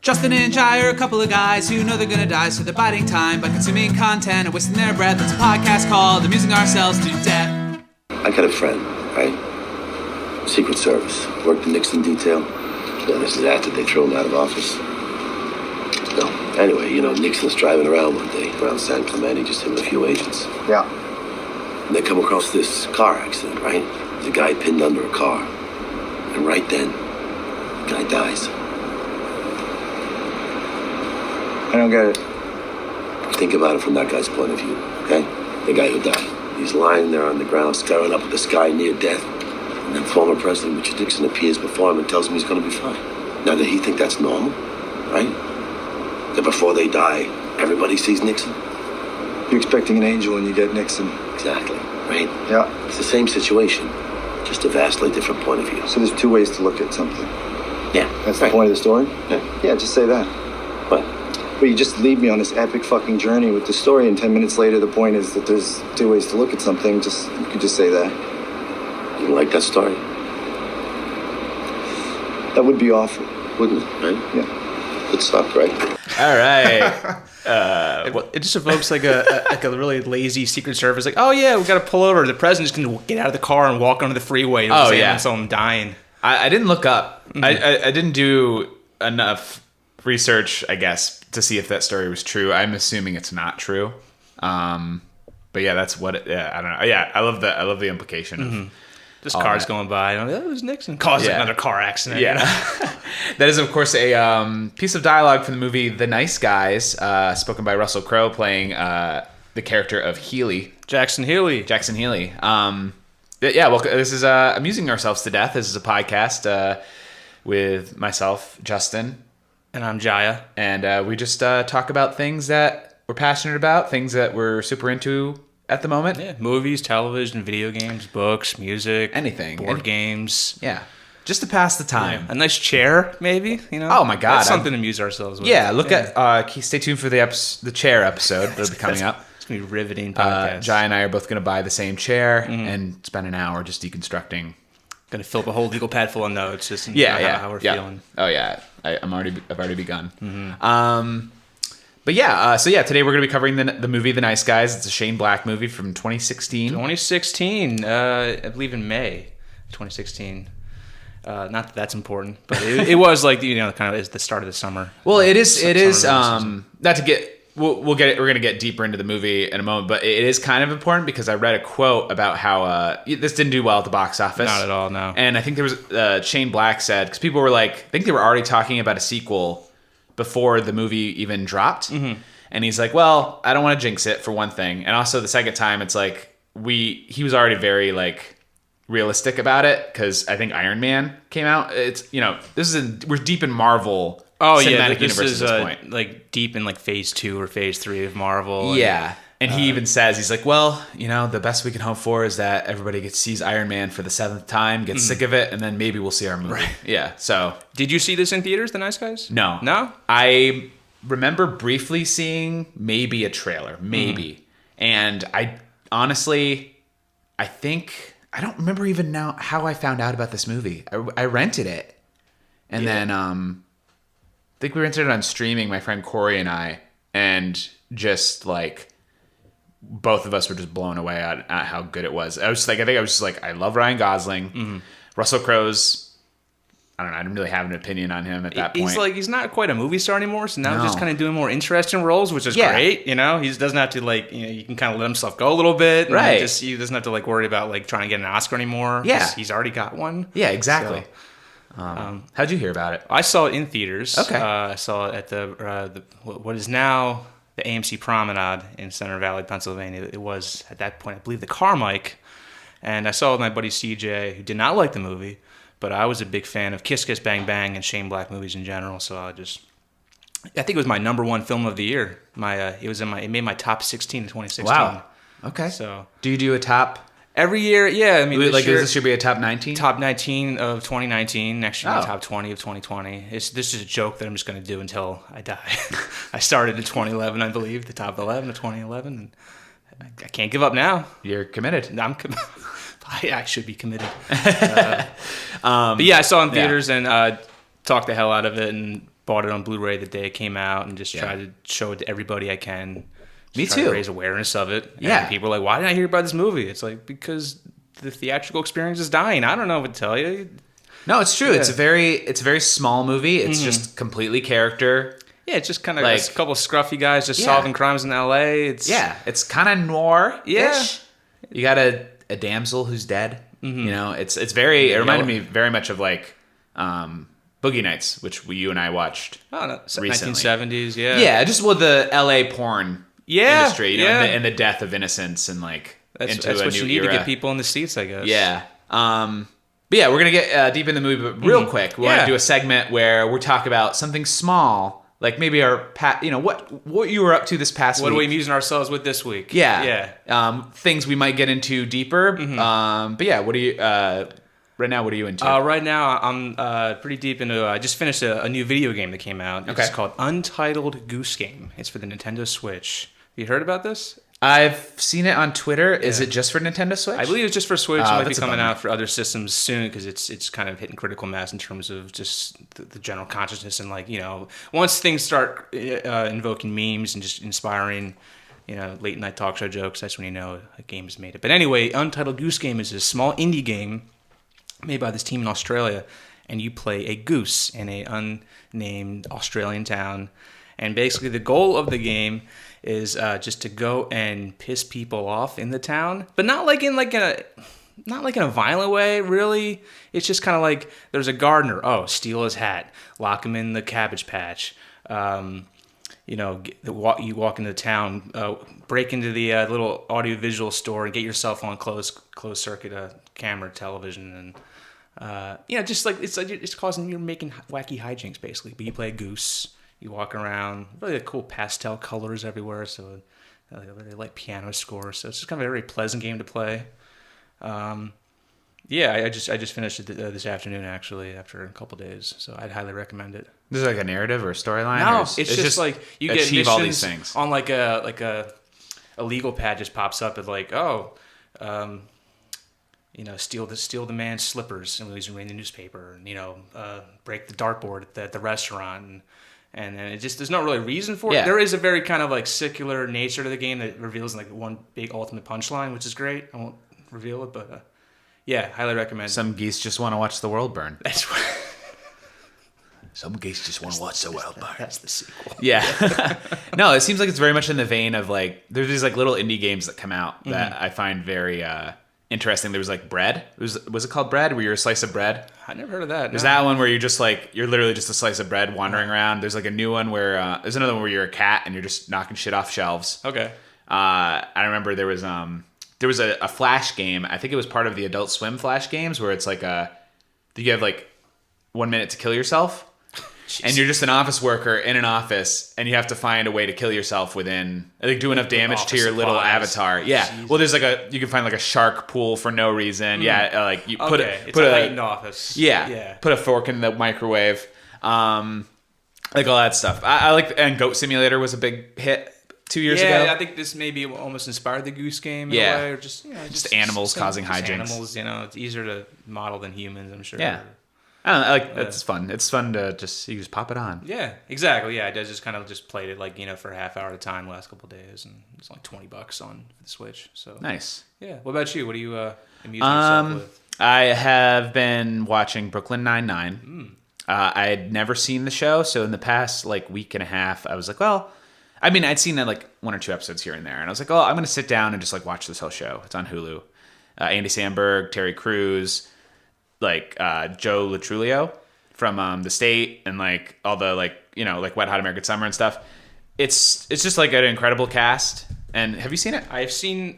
Justin and Jiah are a couple of guys who know they're gonna die, so they're biding time by consuming content and wasting their breath. It's a podcast called Amusing Ourselves to Death. I got a friend, right? Secret Service. Worked in Nixon detail. Yeah, this is after they threw him out of office. No. Anyway, Nixon's driving around one day, around San Clemente, just him and a few agents. Yeah. And they come across this car accident, right? There's a guy pinned under a car. And right then, the guy dies. I don't get it. Think about it from that guy's point of view, okay? The guy who died. He's lying there on the ground, staring up at the sky near death. And then former President Richard Nixon appears before him and tells him he's going to be fine. Now, did he think that's normal, right? That before they die, everybody sees Nixon? You're expecting an angel and you get Nixon. Exactly, right? Yeah. It's the same situation, just a vastly different point of view. So there's two ways to look at something. Yeah. That's the point of the story? Yeah. Yeah, just say that. What? But you just lead me on this epic fucking journey with the story, and 10 minutes later the point is that there's two ways to look at something. You could just say that. You don't like that story? That would be awful. Wouldn't it, right? Yeah. Good stuff, right? All right. It just evokes like a really lazy Secret Service. Like, oh yeah, we got to pull over. The president's going to get out of the car and walk onto the freeway. So I'm dying. I didn't look up. Mm-hmm. I didn't do enough research, I guess, to see if that story was true. I'm assuming it's not true. But yeah, that's what. I don't know. Yeah, I love the implication of. Just cars going by. It was Nixon caused another car accident. Yeah. That is, of course, a piece of dialogue from the movie The Nice Guys, spoken by Russell Crowe, playing the character of Healy. Jackson Healy. This is Amusing Ourselves to Death. This is a podcast with myself, Justin. And I'm Jiah. And we just talk about things that we're passionate about, things that we're super into at the moment. Yeah, movies, television, video games, books, music, anything, board games. Yeah, just to pass the time. Yeah. A nice chair, maybe. Oh my God, that's something to amuse ourselves with. Yeah, stay tuned for the chair episode that'll be coming up. It's gonna be riveting podcast. Jiah and I are both gonna buy the same chair and spend an hour just deconstructing. Gonna fill up a whole legal pad full of notes. Just how we're feeling. Oh yeah, I've already begun. Mm-hmm. But yeah, today we're going to be covering the movie The Nice Guys. It's a Shane Black movie from 2016. I believe in May 2016. Not that that's important, but it was like, kind of is the start of the summer. Well, it is not to get we're going to get deeper into the movie in a moment, but it is kind of important because I read a quote about how this didn't do well at the box office. Not at all, no. And I think there was Shane Black said, because people were like, I think they were already talking about a sequel before the movie even dropped. Mm-hmm. And he's like, well, I don't want to jinx it, for one thing. And also the second time, it's like he was already very like realistic about it, because I think Iron Man came out. It's, we're deep in Marvel cinematic universe at this point. Like deep in like phase 2 or phase 3 of Marvel. Yeah. And he even says, he's like, well, the best we can hope for is that everybody sees Iron Man for the 7th time, gets sick of it, and then maybe we'll see our movie. Right. Yeah, so. Did you see this in theaters, The Nice Guys? No. No? I remember briefly seeing maybe a trailer. Maybe. And I honestly, I don't remember even now how I found out about this movie. I rented it. And then I think we rented it on streaming, my friend Corey and I, and just like, both of us were just blown away at how good it was. I love Ryan Gosling. Mm-hmm. Russell Crowe's, I don't know, I didn't really have an opinion on him at that point. He's not quite a movie star anymore, so now he's just kind of doing more interesting roles, which is great. He doesn't have to you can kind of let himself go a little bit. And right. He doesn't have to worry about trying to get an Oscar anymore. Yeah. He's already got one. Yeah, exactly. So, how'd you hear about it? I saw it in theaters. Okay. I saw it at the what is now the AMC Promenade in Center Valley, Pennsylvania. It was, at that point, I believe, the Carmike. And I saw it with my buddy CJ, who did not like the movie, but I was a big fan of Kiss Kiss Bang Bang and Shane Black movies in general. So I think it was my number one film of the year. It made my top 16 in 2016. Wow. Okay. So do you do a top? Every year, yeah. I mean, this should be a top 19? Top 19 of 2019. Next year, top 20 of 2020. This is a joke that I'm just going to do until I die. I started in 2011, I believe, the top 11 of 2011, and I can't give up now. You're committed. I should be committed. But yeah, I saw it in theaters and talked the hell out of it, and bought it on Blu-ray the day it came out and just Yeah. tried to show it to everybody I can. Me Just try too. to raise awareness of it. Yeah. And people are like, why didn't I hear about this movie? It's like, because the theatrical experience is dying. I don't know what to tell you. No, it's true. Yeah. It's a very small movie. It's just completely character. Yeah, it's just kind of Like- a couple of scruffy guys just Yeah. solving crimes in L.A. It's kind of noir. Yeah. You got a damsel who's dead. You know, it's very. It reminded me very much of like Boogie Nights, which you and I watched. Oh, no, Recently. 1970s, yeah. Yeah, just with the L.A. porn industry, you know, yeah. and the death of innocence and like That's into a what new you need era. to get people in the seats, I guess. Yeah. But yeah, we're gonna get deep in the movie, but real quick, we want Yeah. to do a segment where we talk about something small, like maybe our what you were up to this past What are week. we amusing ourselves with this week? Yeah. Yeah. Things we might get into deeper. But yeah, what are you right now? What are you into? Right now, I'm pretty deep into. I just finished a new video game that came out. It's Okay. called Untitled Goose Game. It's for the Nintendo Switch. Have you heard about this? I've seen it on Twitter. Is it just for Nintendo Switch? I believe it's just for Switch. It Oh, might be that's a coming bummer. out for other systems soon because it's kind of hitting critical mass in terms of just the general consciousness and like, you know, once things start invoking memes and just inspiring, you know, late night talk show jokes, that's when you know a game is made it. But anyway, Untitled Goose Game is a small indie game made by this team in Australia, and you play a goose in a unnamed Australian town. And basically, the goal of the game is just to go and piss people off in the town, but not like in a violent way. Really, it's just kind of like there's a gardener. Oh, steal his hat, lock him in the cabbage patch. You know, you walk into town, break into the little audiovisual store and get yourself on closed circuit camera television, and you know, just like it's causing you're making wacky hijinks basically. But you play a goose, you walk around, really cool pastel colors everywhere, so a really light piano score. So it's just kind of a very pleasant game to play. Yeah, I just finished it this afternoon actually after a couple days, so I'd highly recommend it. Is it like a narrative or a storyline? No, or it's just like you get achieve missions all these things. on like a legal pad just pops up with like, you know, steal the man's slippers and he's reading the newspaper, and you know, break the dartboard at the restaurant, and then it just there's no really reason for it. Yeah. There is a very kind of like secular nature to the game that reveals like one big ultimate punchline, which is great. I won't reveal it, but yeah, highly recommend. Some geese just want to watch the world burn. That's what. Some geese just want to watch the world burn. That's the sequel. Yeah. No, it seems like it's very much in the vein of like there's these like little indie games that come out that I find very interesting. There was like Bread. Was it called Bread? Where you're a slice of bread? I never heard of that. There's no. that one where you're just like you're literally just a slice of bread wandering around. There's like a new one where there's another one where you're a cat and you're just knocking shit off shelves. Okay. I remember there was a Flash game. I think it was part of the Adult Swim Flash games where it's like you have like 1 minute to kill yourself. And you're just an office worker in an office, and you have to find a way to kill yourself within, like, do enough damage to your Office little supplies. avatar. Yeah. Jesus. Well, there's you can find like a shark pool for no reason. Yeah. Like you put Okay. It's put a a heightened office. yeah, Yeah. put a fork in the microwave, like all that stuff. I like, and Goat Simulator was a big hit 2 years ago. I think this maybe almost inspired the Goose Game in Yeah. a way, or just you know, Just animals causing hijinks. Animals, you know, it's easier to model than humans, I'm sure. Yeah. I don't know, like it's fun. It's fun to you just pop it on. Yeah, exactly. Yeah, I just kind of just played it like, you know, for a half hour at a time the last couple of days, and it's like $20 on the Switch. So Nice. yeah. What about you? What do you amuse yourself with? I have been watching Brooklyn Nine-Nine. I had never seen the show, so in the past like week and a half, I was like, well, I mean, I'd seen like 1 or 2 episodes here and there, and I was like, oh, I'm gonna sit down and just like watch this whole show. It's on Hulu. Andy Samberg, Terry Crews, like Joe Latrulio from The State, and like all the like, you know, like Wet Hot American Summer and stuff. It's just like an incredible cast. And have you seen it? I've seen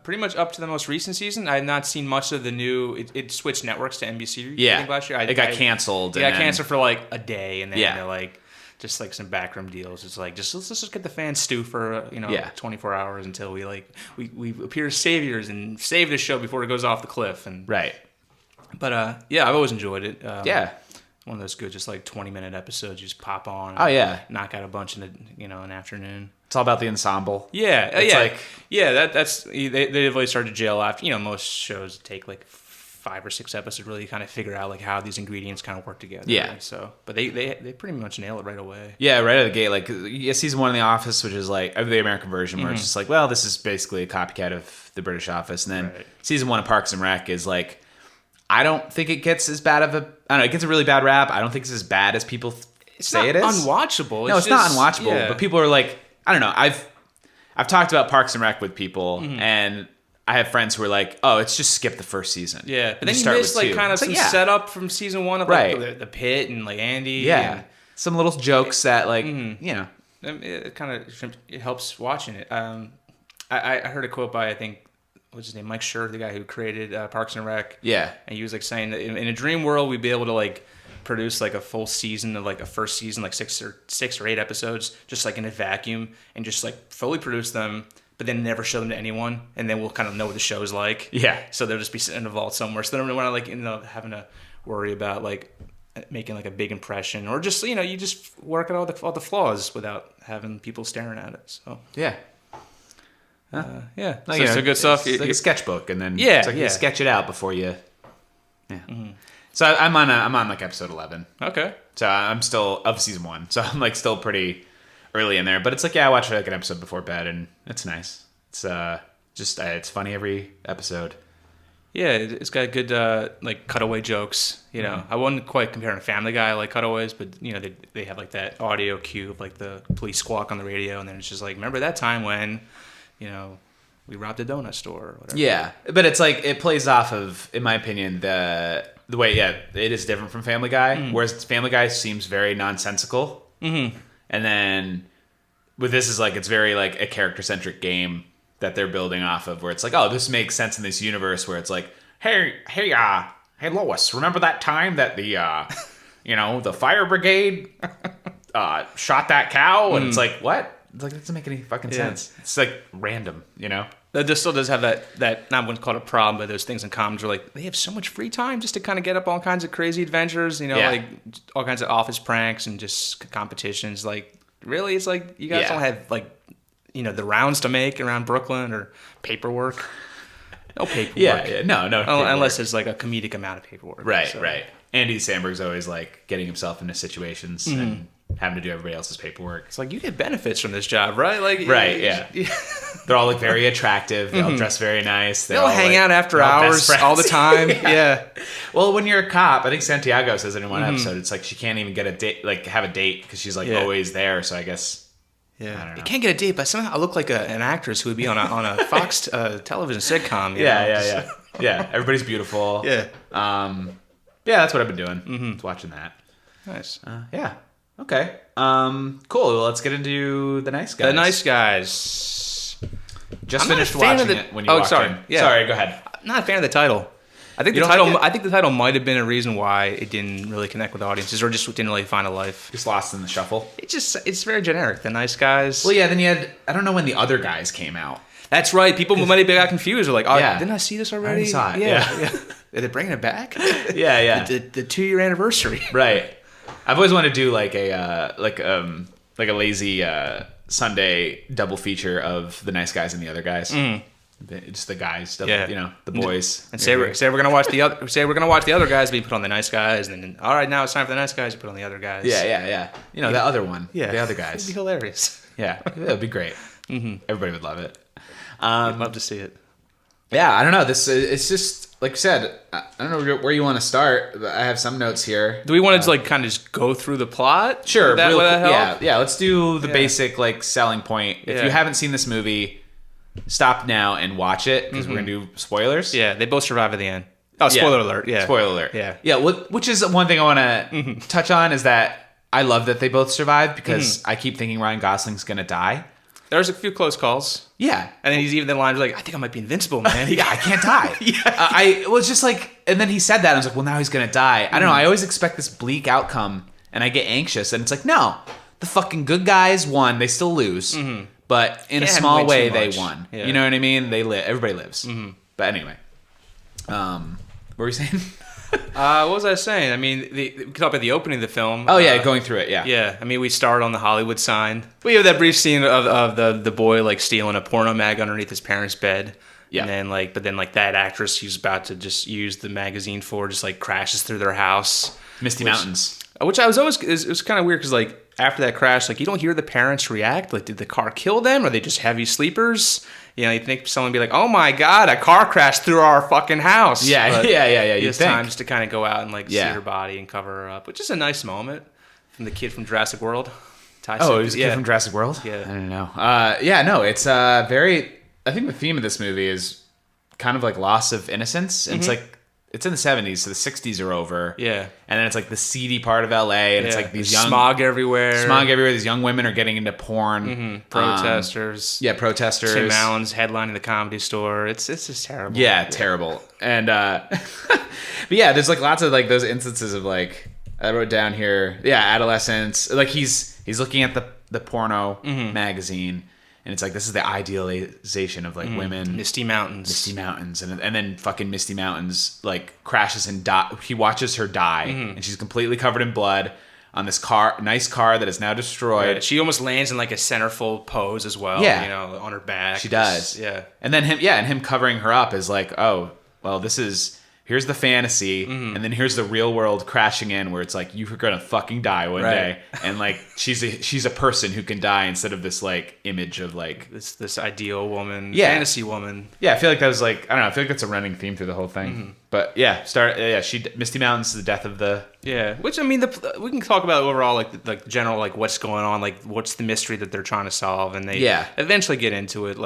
pretty much up to the most recent season. I have not seen much of the new. It switched networks to NBC. Yeah, I think last year. it got canceled. It and got then- canceled for like a day, and then Yeah. they're like just like some backroom deals. It's like let's just get the fans stew for 24 hours until we appear as saviors and save this show before it goes off the cliff. And Right. but yeah, I've always enjoyed it. Yeah. One of those good, just like 20-minute episodes. You just pop on. Oh, yeah. knock out a bunch in an afternoon. It's all about the ensemble. Yeah, It's yeah, like- yeah. That's they really started to jail after. You know, most shows take like 5 or 6 episodes really kind of figure out like how these ingredients kind of work together. Yeah. Right? So, but they pretty much nail it right away. Yeah, right out of the gate. Like, season 1 of The Office, which is like the American version, where it's just like, well, this is basically a copycat of the British Office. And then season 1 of Parks and Rec is like, I don't think it gets as bad of a. I don't know. It gets a really bad rap. I don't think it's as bad as people say it is. Unwatchable. No, it's not unwatchable. Yeah. But people are like, I don't know. I've talked about Parks and Rec with people, and I have friends who are like, "Oh, it's just skip the first season." Yeah, but And then you start miss with like two. kind of It's some like, yeah. setup from season 1 of like the pit and like Andy. Yeah, and, some little jokes that like you know. it kind of helps watching it. I heard a quote by, I think, what's his name, Mike Schur, the guy who created Parks and Rec. Yeah, And he was like saying that in a dream world we'd be able to like produce like a full season of like a first season, like 6 or 8 episodes, just like in a vacuum, and just like fully produce them, but then never show them to anyone, and then we'll kind of know what the show's like. Yeah. So they'll just be sitting in a vault somewhere. So then we're not like having to worry about like making like a big impression, or just you just work out all the flaws without having people staring at it. So yeah. yeah, Like, so it's good stuff. It's like a sketchbook, and then Yeah, it's like you yeah. sketch it out before you. Yeah. So I'm on like episode 11. Okay. So I'm still of season 1. So I'm like still pretty early in there, but it's like, yeah, I watch like an episode before bed, and it's nice. It's just it's funny every episode. Yeah, it's got good like cutaway jokes. I wouldn't quite compare it to Family Guy like cutaways, but they have like that audio cue of like the police squawk on the radio, and then it's just like, remember that time when, we robbed a donut store or whatever. Yeah, but it's like it plays off of, in my opinion, the way it is different from Family Guy. Whereas Family Guy seems very nonsensical, and then with this is like it's very like a character centric game that they're building off of, where it's like, oh, this makes sense in this universe where it's like, hey Lois, remember that time that the the fire brigade shot that cow? And it's like, what? It's like, that doesn't make any fucking sense. It's like random, That just still does have that not what's called a problem, but those things in commons where like they have so much free time just to kind of get up all kinds of crazy adventures, like all kinds of office pranks and just competitions. Like, really, it's like you guys don't have like the rounds to make around Brooklyn or paperwork. No paperwork. Yeah. No. Unless it's like a comedic amount of paperwork. Right, so. right. Andy Samberg's always like getting himself into situations and having to do everybody else's paperwork. It's like, you get benefits from this job, right? Like, Right, yeah. They're all like very attractive. They all dress very nice. They'll hang out after hours all the time. Yeah. Well, when you're a cop, I think Santiago says it in one episode. It's like she can't even get a date, like have a date, because she's like always there. So I guess. Yeah, I don't know. you can't get a date, but somehow I look like an actress who would be on a Fox television sitcom. Yeah. Everybody's beautiful. Yeah. Yeah, that's what I've been doing. Just watching that. Nice. Yeah. Okay. Cool. Well, let's get into The Nice Guys. The Nice Guys. Just I'm not finished a fan watching of the- it when you Oh, walked sorry. in. Yeah. Sorry, go ahead. I'm not a fan of the title. I think You the don't title. like it? I think the title might have been a reason why it didn't really connect with audiences, or just didn't really find a life. Just lost in the shuffle. It's very generic. The Nice Guys. Well, yeah, then you had, I don't know when The Other Guys came out. That's right. People might have got confused. They're like, oh, Yeah. didn't I see this already? already saw it. Yeah. Are they bringing it back? Yeah. The 2-year anniversary. Right. I've always wanted to do like a lazy Sunday double feature of The Nice Guys and The Other Guys. Just the guys, the boys. And say we're gonna watch the other guys, but you put on The Nice Guys, and then all right, now it's time for The Nice Guys. You put on The Other Guys. Yeah. The other one. Yeah. The Other It'd Guys. be hilarious. Yeah, it would be great. Everybody would love it. I'd love to see it. Yeah, I don't know. It's just like you said. I don't know where you want to start. But I have some notes here. Do we want to kind of just go through the plot? Sure. Would that help? Yeah. Let's do the basic like selling point. If you haven't seen this movie, stop now and watch it, because we're gonna do spoilers. Yeah, they both survive at the end. Oh, spoiler alert! Yeah, Spoiler alert. Yeah. Which is one thing I want to touch on, is that I love that they both survive, because I keep thinking Ryan Gosling's gonna die. There's a few close calls. Yeah. And then he's even the line like, I think I might be invincible, man. Yeah, I can't die. I was just like, and then he said that, and I was like, well, now he's gonna die. I don't know. I always expect this bleak outcome, and I get anxious, and it's like, no, the fucking good guys won. They still lose, but in a small way, they won. Yeah. You know what I mean? They live. Everybody lives. But anyway, what were you saying? What was I saying? I mean, we talk about the opening of the film. Oh yeah, going through it. Yeah. Yeah, I mean, we start on the Hollywood sign. We have that brief scene of the boy like stealing a porno mag underneath his parents' bed. Yeah. And then but then that actress who's about to just use the magazine for just crashes through their house. Misty Mountains. Which I was always, it was kind of weird because after that crash, you don't hear the parents react. Did the car kill them? Are they just heavy sleepers? You think someone would be like, oh my God, a car crashed through our fucking house. Yeah, but yeah. This time just to kind of go out and see Yeah. her body and cover her up, which is a nice moment from the kid from Jurassic World. It was a kid from Jurassic World? Yeah. I don't know. It's very, I think the theme of this movie is kind of loss of innocence. And it's in the 70s, so the 60s are over. Yeah. And then it's the seedy part of LA, and it's these young... Smog everywhere. These young women are getting into porn. Protesters. Protesters. Tim Allen's headlining the Comedy Store. It's just terrible. Yeah, terrible. And, but yeah, there's lots of those instances of I wrote down here, adolescence. He's looking at the porno magazine, and it's this is the idealization of women. Misty Mountains. And then fucking Misty Mountains crashes and he watches her die, and she's completely covered in blood on this nice car that is now destroyed. Right. She almost lands in a centerfold pose as well. Yeah. On her back. She does. Yeah. And then him covering her up is oh, well, here's the fantasy, and then here's the real world crashing in, where it's you're gonna fucking die one day, and she's a person who can die instead of this image of this ideal woman, fantasy woman. Yeah, I feel that was I don't know. I feel that's a running theme through the whole thing. But Misty Mountains, the death of the Which we can talk about overall general what's going on, what's the mystery that they're trying to solve, and they eventually get into it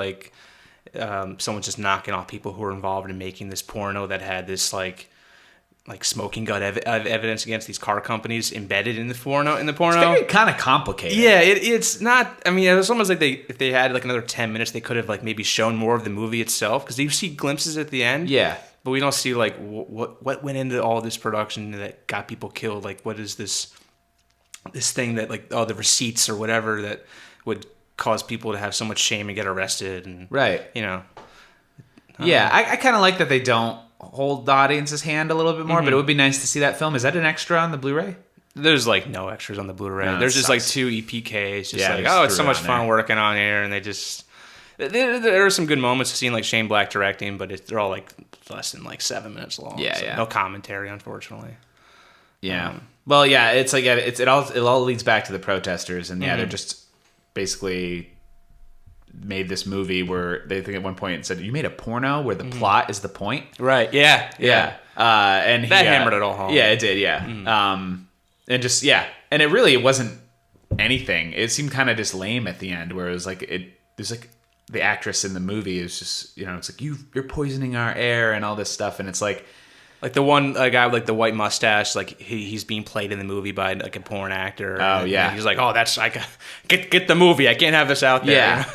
someone's just knocking off people who were involved in making this porno that had this smoking gun evidence against these car companies embedded in the porno. It's very kind of complicated. Yeah, it's not. I mean, it was almost if they had another 10 minutes, they could have maybe shown more of the movie itself, because you see glimpses at the end. Yeah, but we don't see what went into all this production that got people killed. What is this thing that the receipts or whatever that would cause people to have so much shame and get arrested, and I kind of like that they don't hold the audience's hand a little bit more, but it would be nice to see that film. Is that an extra on the Blu-ray? There's no extras on the Blu-ray. No, there's just sucks. 2 EPKs. Just just it's so threw it much on fun there. working on here, and they just there are some good moments of seeing Shane Black directing, but they're all less than 7 minutes long. Yeah. No commentary, unfortunately. Yeah. Well, yeah, it's it all leads back to the protesters, and they're just basically made this movie where they think at one point it said, you made a porno where the plot is the point. Right. Yeah. And that hammered it all home. Yeah, it did. Yeah. And just and it wasn't anything. It seemed kind of just lame at the end, where it was there's the actress in the movie is just it's you're poisoning our air and all this stuff, and it's the one guy with the white mustache, he's being played in the movie by a porn actor. Oh, yeah. And he's that's get the movie. I can't have this out there. Yeah.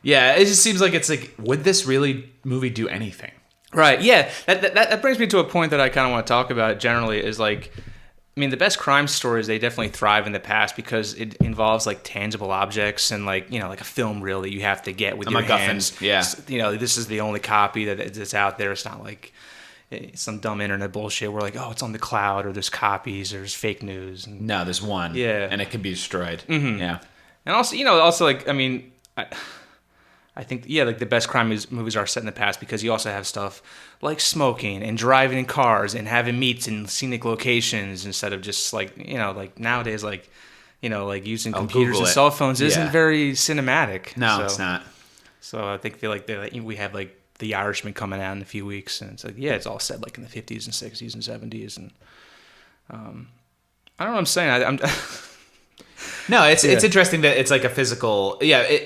Yeah, it just seems it's would this movie do anything? Right. Yeah. That brings me to a point that I kind of want to talk about generally is the best crime stories, they definitely thrive in the past because it involves tangible objects and a film reel that you have to get with your hands. Yeah. This is the only copy that's out there. It's not some dumb internet bullshit where it's on the cloud, or there's copies, or there's fake news. No, there's one. Yeah. And it can be destroyed. Yeah. And also, I think, the best crime movies are set in the past because you also have stuff like smoking and driving in cars and having meets in scenic locations instead of just nowadays, using computers and cell phones isn't very cinematic. No, it's not. So I feel we have The Irishman coming out in a few weeks, and it's it's all set in the 50s and 60s and 70s, and I don't know what I'm saying. I'm No, it's interesting that it's a physical. Yeah,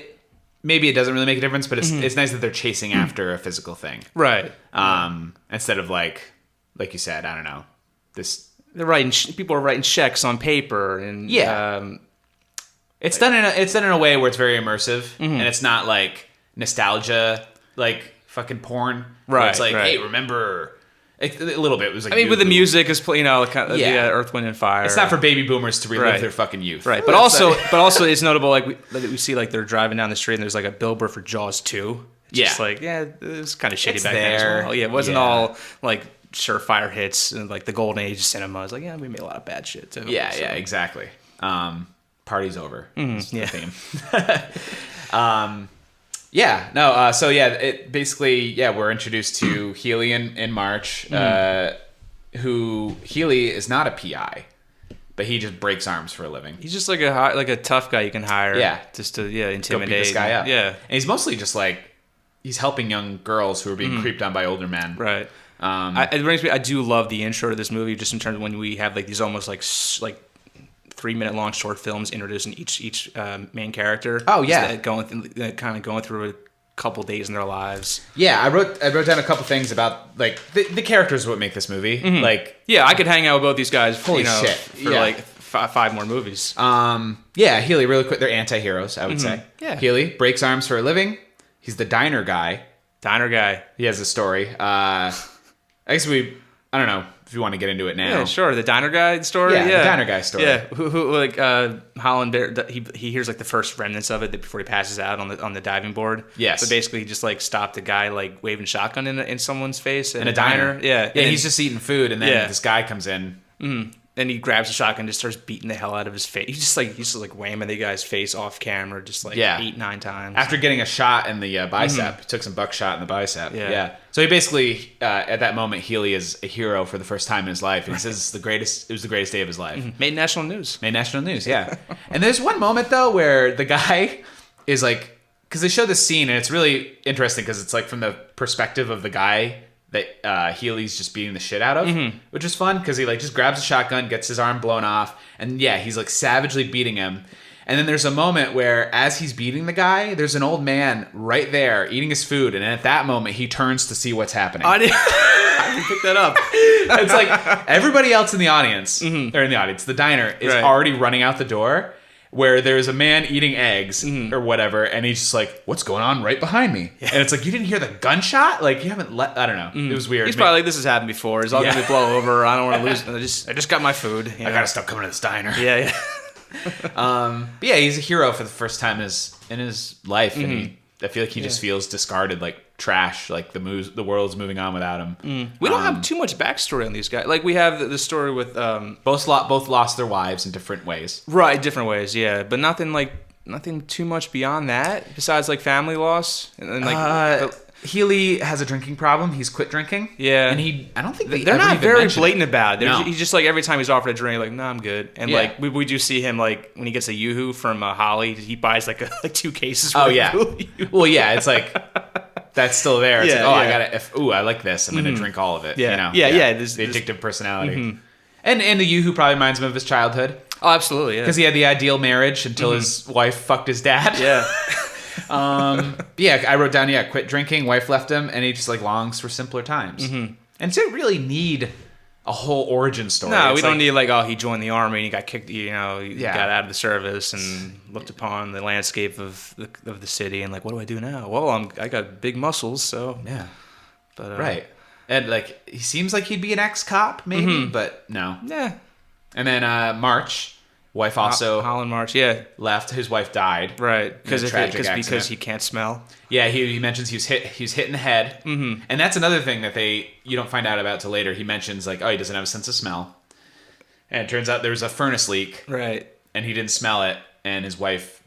maybe it doesn't really make a difference, but it's nice that they're chasing after a physical thing, right? Instead of like you said, I don't know, this. They're writing. People are writing checks on paper, and it's done in a way where it's very immersive, and it's not nostalgia, fucking porn. Right. It's hey, remember. A little bit. It was with the music is the Earth, Wind, and Fire. It's not for baby boomers to relive their fucking youth, right? But also it's notable we see they're driving down the street and there's a billboard for Jaws 2. It's it was kind of shitty back then as well. Yeah, it wasn't all surefire hits and the golden age of cinema. It's we made a lot of bad shit too. Yeah, exactly. Party's over. That's the theme. Yeah, no, so yeah, it basically, we're introduced to Healy in March, who Healy is not a PI, but he just breaks arms for a living. He's just like a tough guy you can hire. Yeah. Just to intimidate. Go beat this guy up. Yeah. And he's mostly just like, he's helping young girls who are being creeped on by older men. Right. It brings me. I do love the intro to this movie, just in terms of when we have like these almost like 3-minute long short films introducing each main character. Oh yeah, going through a couple days in their lives. Yeah, I wrote down a couple things about like the characters what make this movie. Like, I could hang out with both these guys. Holy shit. For like 5 more movies. Healy, really quick. They're anti-heroes, I would say. Yeah. Healy breaks arms for a living. He's the diner guy. He has a story. I guess I don't know if you want to get into it now. Yeah, sure. The diner guy story. Yeah, the diner guy story. Yeah, who like Holland Bear? He hears like the first remnants of it before he passes out on the diving board. Yes. So basically, he just like stopped a guy like waving shotgun in someone's face in a diner. Yeah. Yeah. He's just eating food, and then this guy comes in. And he grabs the shotgun and just starts beating the hell out of his face. He's just like whamming the guy's face off camera, just like 8-9 times. After getting a shot in the bicep, he took some buckshot in the bicep. Yeah. So he basically, at that moment, Healy is a hero for the first time in his life, and he says it was the greatest day of his life. Made national news. Yeah. And there's one moment though where the guy is like, because they show this scene, and it's really interesting because it's like from the perspective of the guy that Healy's just beating the shit out of, which is fun because he like just grabs a shotgun, gets his arm blown off, and he's like savagely beating him. And then there's a moment where as he's beating the guy, there's an old man right there eating his food, and at that moment he turns to see what's happening. I didn't pick that up. It's like everybody else in the audience, or in the audience, the diner is already running out the door, where there's a man eating eggs or whatever, and he's just like, what's going on right behind me? Yeah. And it's like, you didn't hear the gunshot? Like, you haven't I don't know. It was weird. He's probably like, this has happened before. It's all going to blow over. I don't want to lose. I just got my food. I got to stop coming to this diner. Yeah. But he's a hero for the first time in his life, and I feel like he just feels discarded, like trash, like the world's moving on without him. We don't have too much backstory on these guys. Like, we have the story with both lost their wives in different ways. Right, different ways, yeah, but nothing too much beyond that besides like family loss and like. Healy has a drinking problem. He's quit drinking. Yeah, and I don't think they're not very blatant about it. No. He's just like, every time he's offered a drink, like, no, I'm good. And like we do see him like when he gets a Yoo-hoo from Holly, he buys like 2 cases. Oh yeah. Well, yeah, it's like that's still there. It's like, I gotta. I like this. I'm gonna drink all of it. Yeah, you know? The addictive personality. And the Yoo-hoo probably reminds him of his childhood. Oh, absolutely. Yeah. Because he had the ideal marriage until his wife fucked his dad. Yeah. I wrote down, quit drinking, wife left him, and he just like longs for simpler times. And to really need a whole origin story. No, we don't need like, he joined the army and he got kicked, he got out of the service and looked upon the landscape of the city and like, what do I do now? Well, I got big muscles, so yeah. But right. And like, he seems like he'd be an ex-cop maybe, but no. Yeah. And then March, wife also Holland March, left. His wife died, right? Because he can't smell. Yeah, he mentions he was hit in the head, and that's another thing that you don't find out about till later. He mentions like, he doesn't have a sense of smell, and it turns out there was a furnace leak, right? And he didn't smell it, and his wife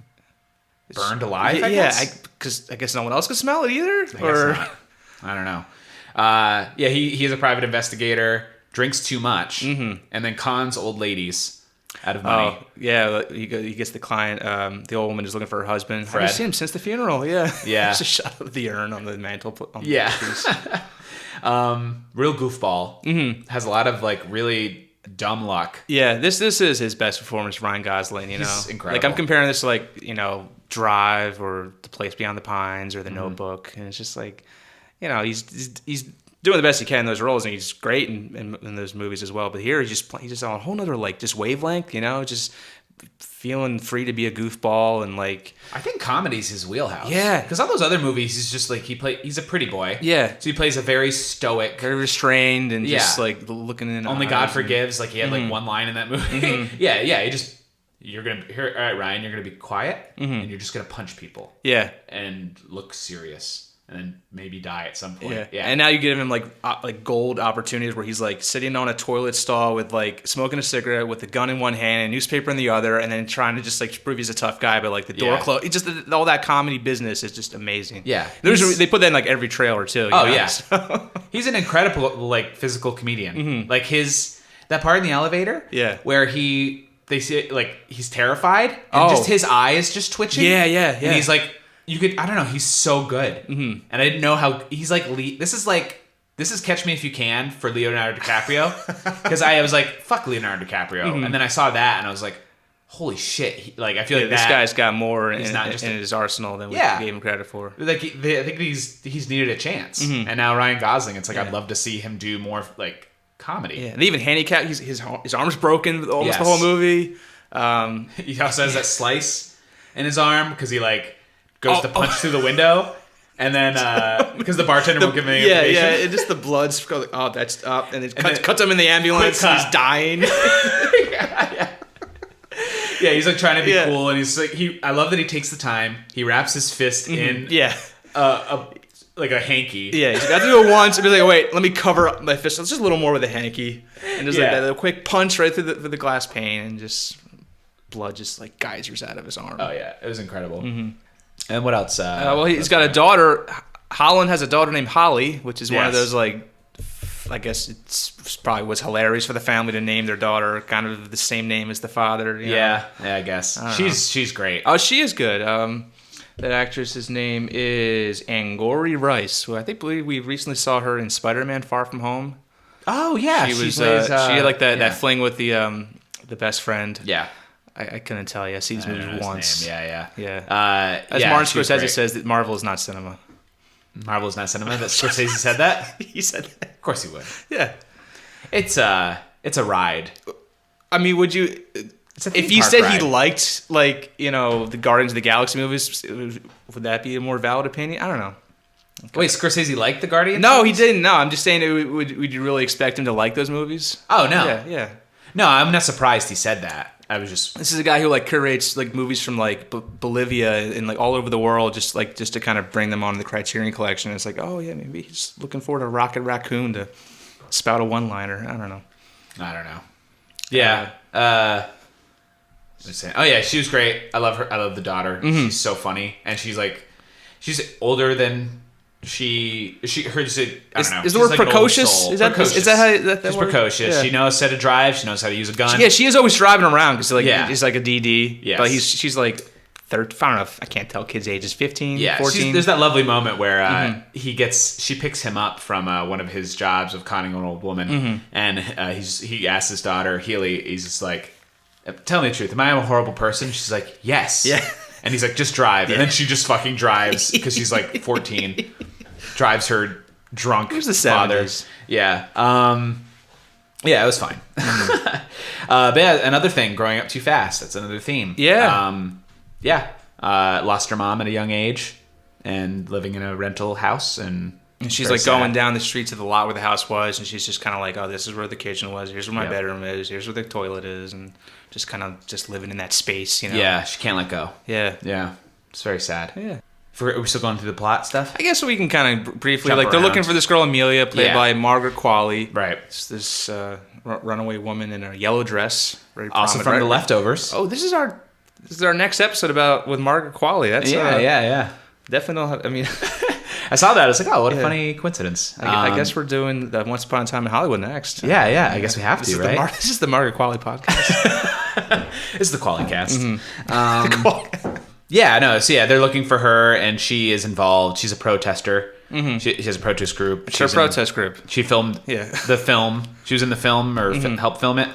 burned alive. Because I guess no one else could smell it either. I guess not. I don't know. He is a private investigator. Drinks too much, and then cons old ladies out of money. Oh, yeah. He gets the client. The old woman is looking for her husband. Fred. I've seen him since the funeral. Yeah. Yeah. Just a shot of the urn on the mantle. Yeah. Real goofball. Has a lot of like really dumb luck. Yeah. This is his best performance, Ryan Gosling. He's incredible. Like, I'm comparing this to like Drive or The Place Beyond the Pines or The Notebook, and it's just like, he's doing the best he can in those roles, and he's great in those movies as well. But here he's just on a whole nother like just wavelength, just feeling free to be a goofball, and like, I think comedy's his wheelhouse. Yeah, because all those other movies, he's just like he's a pretty boy. Yeah, so he plays a very stoic, very restrained, and just like looking in. Only God forgives. Like he had like one line in that movie. Yeah. You're gonna all right, Ryan. You're gonna be quiet, and you're just gonna punch people. Yeah, and look serious. and then maybe die at some point. Yeah. Yeah. And now you give him like gold opportunities where he's like sitting on a toilet stall with like smoking a cigarette with a gun in one hand and a newspaper in the other, and then trying to just like prove he's a tough guy, but like the door closed. It's just all that comedy business is just amazing. Yeah. They put that in like every trailer too. Oh, know? yeah. So- He's an incredible like physical comedian. Like that part in the elevator, where they see like he's terrified and just his eye is just twitching. Yeah. And he's like, I don't know, he's so good. And I didn't know how he's like. This is Catch Me If You Can for Leonardo DiCaprio, because I was like, fuck Leonardo DiCaprio, and then I saw that and I was like, holy shit! I feel like this guy's got more in not just his arsenal than we gave him credit for. Like I think he's needed a chance, and now Ryan Gosling. It's like I'd love to see him do more like comedy. Yeah, and even handicapped. His arm's broken almost the whole movie. He also has that slice in his arm because he like goes to punch through the window, and then because the bartender won't give him any information. Yeah, it just the blood's like, that's up, and it cuts him in the ambulance. He's dying. Yeah, he's like trying to be cool, and he's like I love that he takes the time. He wraps his fist in like a hanky. Yeah, he's got to do it once and be like, wait, let me cover up my fist. Let's just a little more with a hanky, and just like that quick punch right through the glass pane, and just blood just like geysers out of his arm. Oh yeah, it was incredible. And what else? Well, he's got a daughter. Holland has a daughter named Holly, which is one of those like. I guess it's probably was hilarious for the family to name their daughter kind of the same name as the father. You know? Yeah, I guess she's great. Oh, she is good. That actress's name is Angourie Rice, who I believe we recently saw her in Spider-Man: Far From Home. Oh yeah, she had like that fling with the best friend. Yeah. I couldn't tell you. I see these movies once. Yeah. As Martin Scorsese says, that Marvel is not cinema. Marvel is not cinema. That Scorsese said that. He said that. Of course he would. Yeah. It's a ride. I mean, would you? If he said he liked the Guardians of the Galaxy movies, would that be a more valid opinion? I don't know. Okay. Wait, Scorsese liked the Guardians? No, he didn't. No, I'm just saying, would you really expect him to like those movies? Oh no. Yeah. No, I'm not surprised he said that. This is a guy who like curates like movies from like Bolivia and like all over the world, just to kind of bring them on the Criterion Collection. It's like, oh yeah, maybe he's looking forward to Rocket Raccoon to spout a one-liner. I don't know. Yeah. Oh yeah, she was great. I love her. I love the daughter. She's so funny, and she's older than I don't know. Is the word precocious? Is that precocious. Is that how that She's word? precocious. Yeah. She knows how to drive. She knows how to use a gun. Yeah, she is always driving around because he's like a DD. Yes. But she's like 13. I don't know. I can't tell kids' ages. 15, 14. There's that lovely moment where she picks him up from one of his jobs of conning an old woman, and he asks his daughter Healy. He's just like, "Tell me the truth. Am I a horrible person?" She's like, "Yes." Yeah. And he's like, "Just drive." And then she just fucking drives because she's like 14. Drives her drunk father. Yeah. Yeah, it was fine. But yeah, another thing, growing up too fast. That's another theme. Yeah. Lost her mom at a young age and living in a rental house. And she's like going down the street to the lot where the house was, and she's just kind of like, oh, this is where the kitchen was. Here's where my bedroom is. Here's where the toilet is. And just kind of just living in that space, you know? Yeah, she can't let go. Yeah. Yeah. It's very sad. Yeah. Are we still going through the plot stuff? I guess we can kind of briefly, Jump they're around. looking for this girl Amelia, played by Margaret Qualley. Right. It's this runaway woman in a yellow dress. Very Also from The Leftovers. Oh, this is our next episode with Margaret Qualley. That's yeah. Definitely. I mean, I saw that. I was like, oh, what a funny coincidence. I guess we're doing the Once Upon a Time in Hollywood next. Yeah. I guess we have to, right? This is the Margaret Qualley podcast. This is the Qualley cast. Yeah, no. So they're looking for her, and she is involved. She's a protester. She has a protest group. It's her protest group. She filmed the film. She was in the film or helped film it. I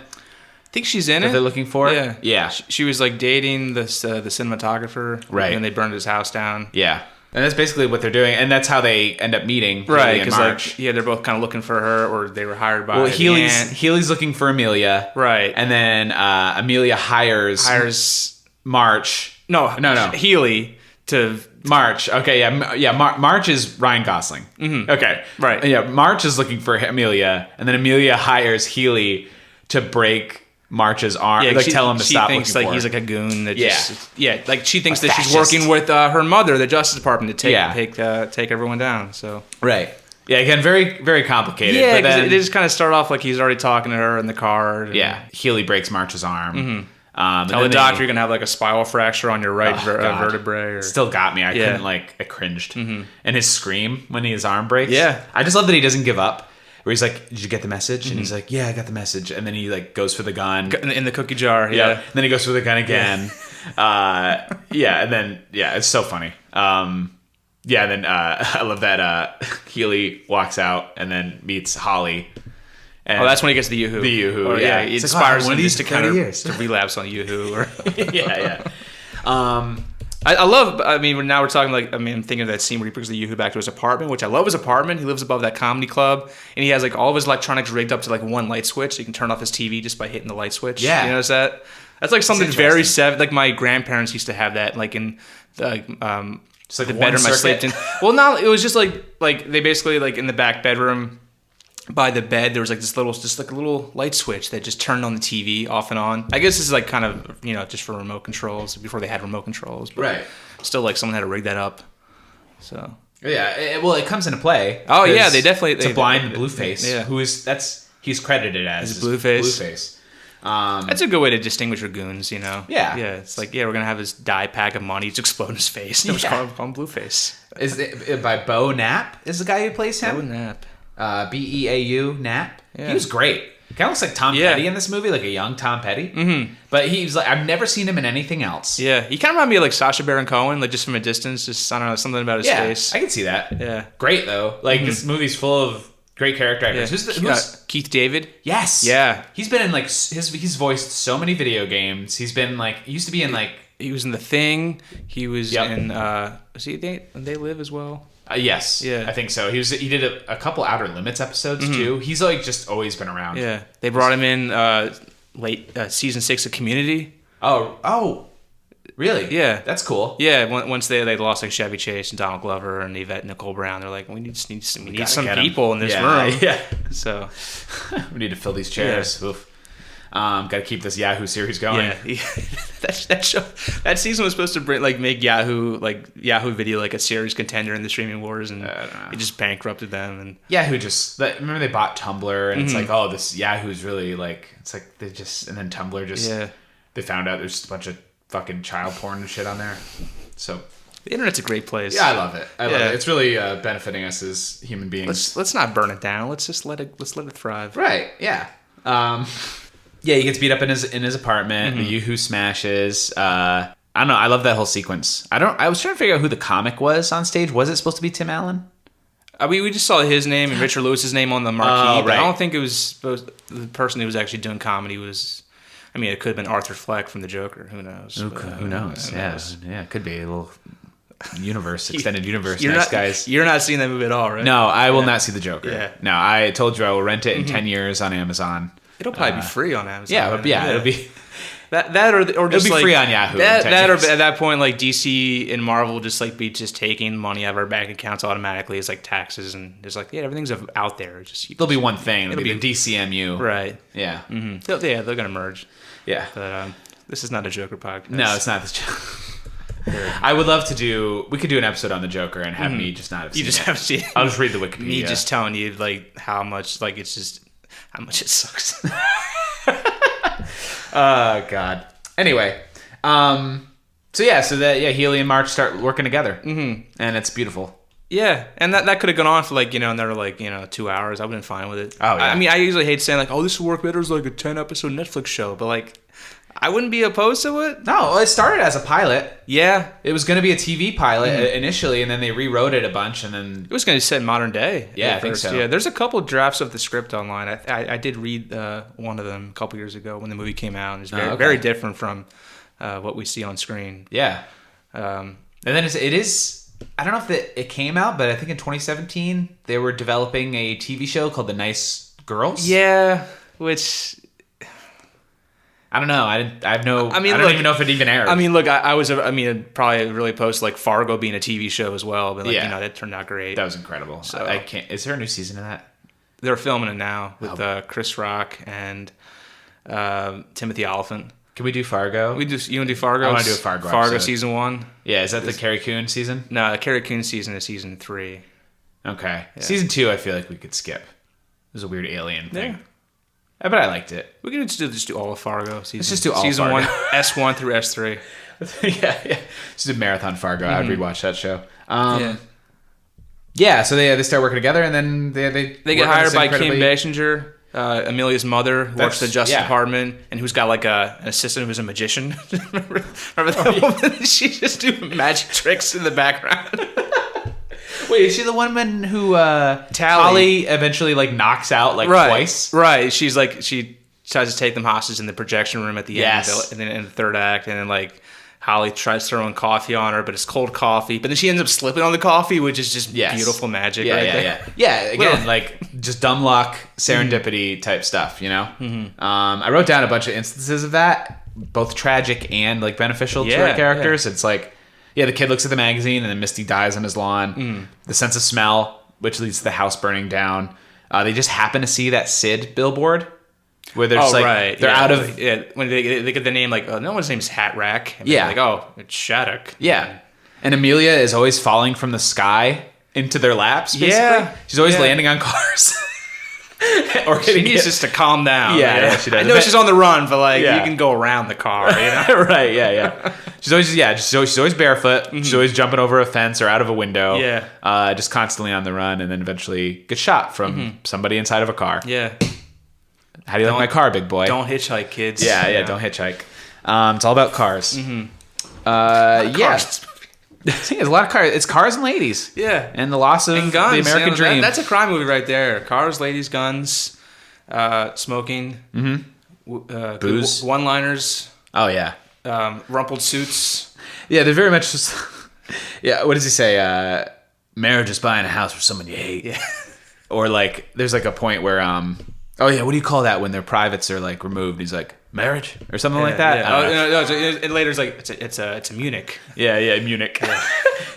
think she's in it. They're looking for. Yeah. She was like dating the cinematographer. Right. And they burned his house down. Yeah. And that's basically what they're doing, and that's how they end up meeting. Right, because they're both kind of looking for her, or they were hired by. Well, Healy's looking for Amelia. Right. And then Amelia hires March. No. Healy to March. Okay, yeah. March is Ryan Gosling. Okay, right. Yeah, March is looking for Amelia, and then Amelia hires Healy to break March's arm, tell him to stop looking for. She thinks he's like a goon that like she thinks A that she's fascist. working with her mother, the Justice Department, to take everyone down. So right. Yeah, again, very, very complicated. Yeah, but then, because it just kind of start off like he's already talking to her in the car. Healy breaks March's arm. Tell the doctor you're gonna have like a spinal fracture on your right vertebrae. Still got me. I couldn't I cringed. And his scream when his arm breaks. Yeah. I just love that he doesn't give up. Where he's like, "Did you get the message?" And he's like, "Yeah, I got the message." And then he like goes for the gun in the cookie jar. Yeah. And then he goes for the gun again. And then it's so funny. And then I love that Healy walks out and then meets Holly. And that's when he gets the Yoo-Hoo. The Yoo-Hoo, Or, yeah. It It's inspires like, him just to kind of years. to relapse on Yoo-Hoo. Or Yeah. I love, now we're talking I'm thinking of that scene where he brings the Yoo-Hoo back to his apartment, which I love his apartment. He lives above that comedy club, and he has like all of his electronics rigged up to like one light switch, so you can turn off his TV just by hitting the light switch. Yeah. You notice that? That's like something very like my grandparents used to have that, like in the, Just like the one bedroom I circuit? slept in. Well, no, it was just like they basically like in the back bedroom by the bed, there was like this a little light switch that just turned on the TV off and on. I guess this is like kind of, just for remote controls before they had remote controls. But Right. still, like someone had to rig that up. So. Yeah, it comes into play. Oh yeah, they definitely. To blind Blueface. Yeah. He's credited as Blueface. Blueface. That's a good way to distinguish your goons, Yeah. Yeah, it's like, we're gonna have this dye pack of money to explode in his face. That was call him Blueface. Is it by Bo Knapp? Is the guy who plays him? Bo Knapp. Beau Knapp. Yeah. He was great. Kind of looks like Tom Petty in this movie, like a young Tom Petty. Mm-hmm. But he's like, I've never seen him in anything else. Yeah, he kind of reminded me of like Sacha Baron Cohen, like just from a distance, just I don't know, something about his face. I can see that. Yeah, great though. Like this movie's full of great character actors. Who's Keith David? Yes. Yeah, he's been in like he's voiced so many video games. He's been like he used to be in like he was in The Thing. He was in was he They Live as well? Yes. Yeah. I think so. He did a couple Outer Limits episodes too. He's like just always been around. Yeah. They brought him in late season 6 of Community. Oh. Really? Yeah. That's cool. Yeah, once they lost like Chevy Chase and Donald Glover and Yvette Nicole Brown, they're like, we need some people in this room. Yeah. So we need to fill these chairs. Yeah. Oof. Got to keep this Yahoo series going. Yeah, that season was supposed to make Yahoo Video like a serious contender in the streaming wars, and it just bankrupted them. And Yahoo remember they bought Tumblr, and it's like, oh, this Yahoo's really like, it's like they just, and then Tumblr just they found out there's just a bunch of fucking child porn and shit on there. So the internet's a great place. Yeah, I love it. I love it. It's really benefiting us as human beings. Let's not burn it down. Let's just let it thrive. Right. Yeah. Yeah, he gets beat up in his apartment. The Yoo-Hoo smashes. I don't know. I love that whole sequence. I was trying to figure out who the comic was on stage. Was it supposed to be Tim Allen? We just saw his name and Richard Lewis's name on the marquee, but right. I don't think it was the person who was actually doing comedy was. I mean, it could have been Arthur Fleck from The Joker. Who knows? Who knows? Yeah, it could be a little extended universe. Guys. You're not seeing that movie at all, right? No, I will not see The Joker. Yeah. No, I told you I will rent it in 10 years on Amazon. It'll probably be free on Amazon. Yeah, it'll be that or just it'll be free on Yahoo. That or at that point, like DC and Marvel just be taking money out of our bank accounts automatically. It's like taxes and there's everything's out there. There'll be one thing. It'll be the DCMU. Right. Yeah. Mm-hmm. They're gonna merge. Yeah. But this is not a Joker podcast. No, it's not the Joker. I would love to we could do an episode on the Joker and have me just not have seen You just it. haven't seen it. I'll just read the Wikipedia. Me just telling you how much how much it sucks. Oh God. Anyway, Healy and March start working together, and it's beautiful. Yeah, and that could have gone on for another 2 hours. I would have been fine with it. Oh yeah. I mean, I usually hate saying this would work better as a 10-episode Netflix show, but I wouldn't be opposed to it. No, it started as a pilot. Yeah. It was going to be a TV pilot initially, and then they rewrote it a bunch, and then... It was going to set in modern day. Yeah, I think so. Yeah, there's a couple drafts of the script online. I did read one of them a couple years ago when the movie came out, and it's very different from what we see on screen. Yeah. And then it is... I don't know if it came out, but I think in 2017, they were developing a TV show called The Nice Girls. Yeah, which... I don't know. I don't even know if it even aired. I mean, look, I was probably really opposed to Fargo being a TV show as well, but that turned out great. That was incredible. So I can't. Is there a new season of that? They're filming it now with Chris Rock and Timothy Oliphant. Can we do Fargo? You want to do Fargo? I want to do a Fargo Fargo episode. season 1. Yeah, is that the Carrie Coon season? No, the Carrie Coon season is season 3. Okay. Yeah. Season 2, I feel like we could skip. It was a weird alien thing. Yeah. But I liked it. We can just do all of Fargo. Let's just do all season Fargo. 1, S1 through S3. yeah. Just a marathon Fargo. I would rewatch that show. Yeah. Yeah, so they start working together, and then they get hired by Kim Basinger, Amelia's mother, who works at the Justice Department, and who's got like an assistant who's a magician. Remember that woman? She just do magic tricks in the background. Wait, is she the woman who Tally eventually like knocks out twice? Right. She's like she tries to take them hostage in the projection room at the end, and then in the third act, and then like Holly tries throwing coffee on her, but it's cold coffee. But then she ends up slipping on the coffee, which is just beautiful magic. Yeah. Again, like just dumb luck, serendipity type stuff. You know. Mm-hmm. I wrote down a bunch of instances of that, both tragic and like beneficial to our characters. It's like. Yeah, the kid looks at the magazine, and then Misty dies on his lawn. The sense of smell, which leads to the house burning down. They just happen to see that Sid billboard, where they're just they're out of... Yeah, when they get the name, like, no one's name is Hat Rack. And yeah. Like, oh, it's Shattuck. Yeah. And Amelia is always falling from the sky into their laps, basically. Yeah. She's always landing on cars. Or she needs just to calm down. Yeah, she does. I know she's on the run, but like you can go around the car. You know? Right? Yeah. She's always barefoot. Mm-hmm. She's always jumping over a fence or out of a window. Yeah. Just constantly on the run, and then eventually gets shot from somebody inside of a car. Yeah. How do you like my car, big boy? Don't hitchhike, kids. Yeah. Don't hitchhike. It's all about cars. Mm-hmm. Cars. There's a lot of cars. It's cars and ladies. Yeah. And the loss of guns, the American dream. That's a crime movie right there. Cars, ladies, guns, smoking, booze, one-liners. Oh, yeah. Rumpled suits. Yeah, they're very much just... Yeah, what does he say? Marriage is buying a house for someone you hate. Yeah. Or like, there's like a point where... Oh, yeah, what do you call that when their privates are like removed? He's like, marriage? Or something like that? Yeah. No, later it's like, it's a Munich. Yeah, Munich.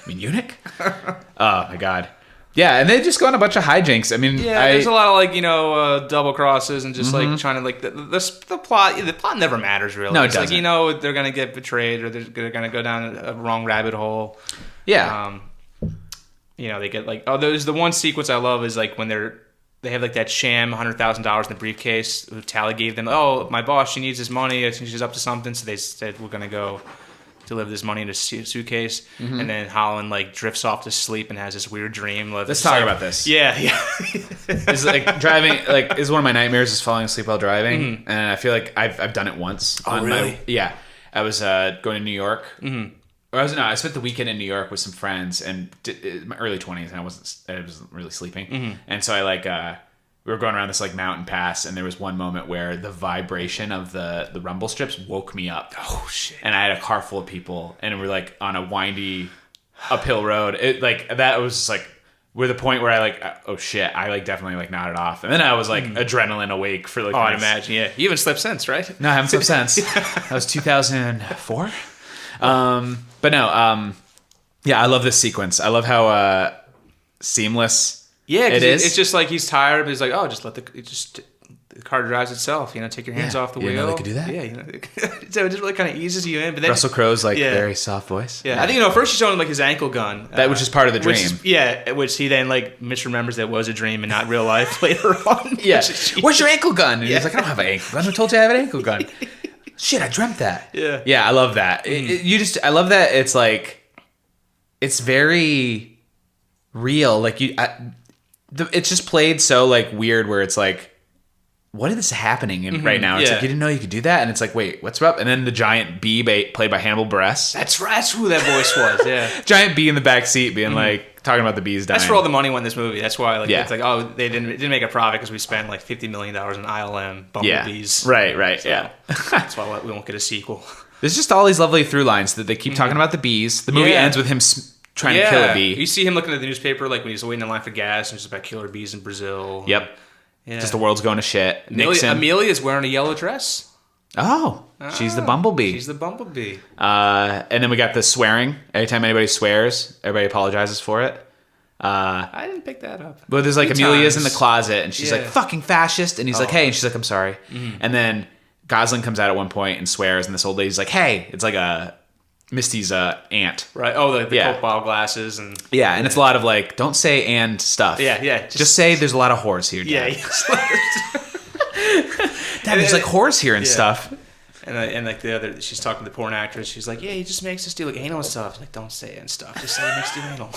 Munich? Oh, my God. Yeah, and they just go on a bunch of hijinks. I mean, there's a lot of like, double crosses and just like trying to like, the plot never matters really. No, it it's doesn't. Like, they're going to get betrayed or they're going to go down a wrong rabbit hole. Yeah. They get like, there's the one sequence I love is like when they have like that sham $100,000 in the briefcase. Tally gave them, my boss, she needs this money. I think she's up to something. So they said, we're going to go deliver this money in a suitcase. Mm-hmm. And then Holland like drifts off to sleep and has this weird dream. Let's talk about this. Yeah. It's like driving, like, is one of my nightmares is falling asleep while driving. Mm-hmm. And I feel like I've done it once. Oh, really? I was going to New York. Mm-hmm. I spent the weekend in New York with some friends and in my early 20s, and I wasn't really sleeping. Mm-hmm. And so I we were going around this like mountain pass, and there was one moment where the vibration of the rumble strips woke me up. Oh shit. And I had a car full of people, and we were like on a windy uphill road. It like that was just like we're the point where I like oh shit, I like definitely like nodded off. And then I was like adrenaline awake for like I'd imagine, yeah. You haven't slept since, right? No, I haven't slept since. That was 2004. But no, yeah, I love this sequence. I love how seamless it is. It's just like he's tired, but he's like, just let the car drives itself. Take your hands off the wheel. You know they could do that? Yeah, so it just really kind of eases you in. But then Russell Crowe's like very soft voice. Yeah, I think first he's showing him like his ankle gun. That which is part of the dream. Which he then like misremembers that was a dream and not real life later on. Yeah, where's your ankle gun? And he's like, I don't have an ankle gun. Who told you I have an ankle gun? Shit, I dreamt that. Yeah, I love that. Mm-hmm. I love that. It's like, it's very real. Like it's just played so like weird where it's like, what is happening right now? It's like, you didn't know you could do that? And it's like, wait, what's up? And then the giant bee played by Hannibal Buress. That's who that voice was, yeah. Giant bee in the back seat being like, talking about the bees dying. That's where all the money went in this movie. That's why it's like, it didn't make a profit because we spent like $50 million in ILM, bumblebees. Yeah. Right, so, that's why we won't get a sequel. There's just all these lovely through lines that they keep talking about the bees. The movie ends with him trying to kill a bee. You see him looking at the newspaper like when he's waiting in line for gas and it's about killer bees in Brazil. Yep. Yeah. Just the world's going to shit. Amelia's wearing a yellow dress. Oh, she's the bumblebee. She's the bumblebee. And then we got the swearing. Every time anybody swears, everybody apologizes for it. I didn't pick that up. But there's like Amelia's in the closet, and she's like, fucking fascist. And he's like, hey. And she's like, I'm sorry. Mm-hmm. And then Gosling comes out at one point and swears, and this old lady's like, "Hey," it's like a Misty's aunt. Right. Oh, the Yeah. Coke bottle glasses and Yeah, and it's a lot of like, don't say and stuff. yeah. Just say there's a lot of whores here, yeah. Dad. Dad, there's like whores here and stuff. And like the other, she's talking to the porn actress. She's like, "Yeah, he just makes us do like anal and stuff." Like, don't say and stuff. Just say he makes us do anal.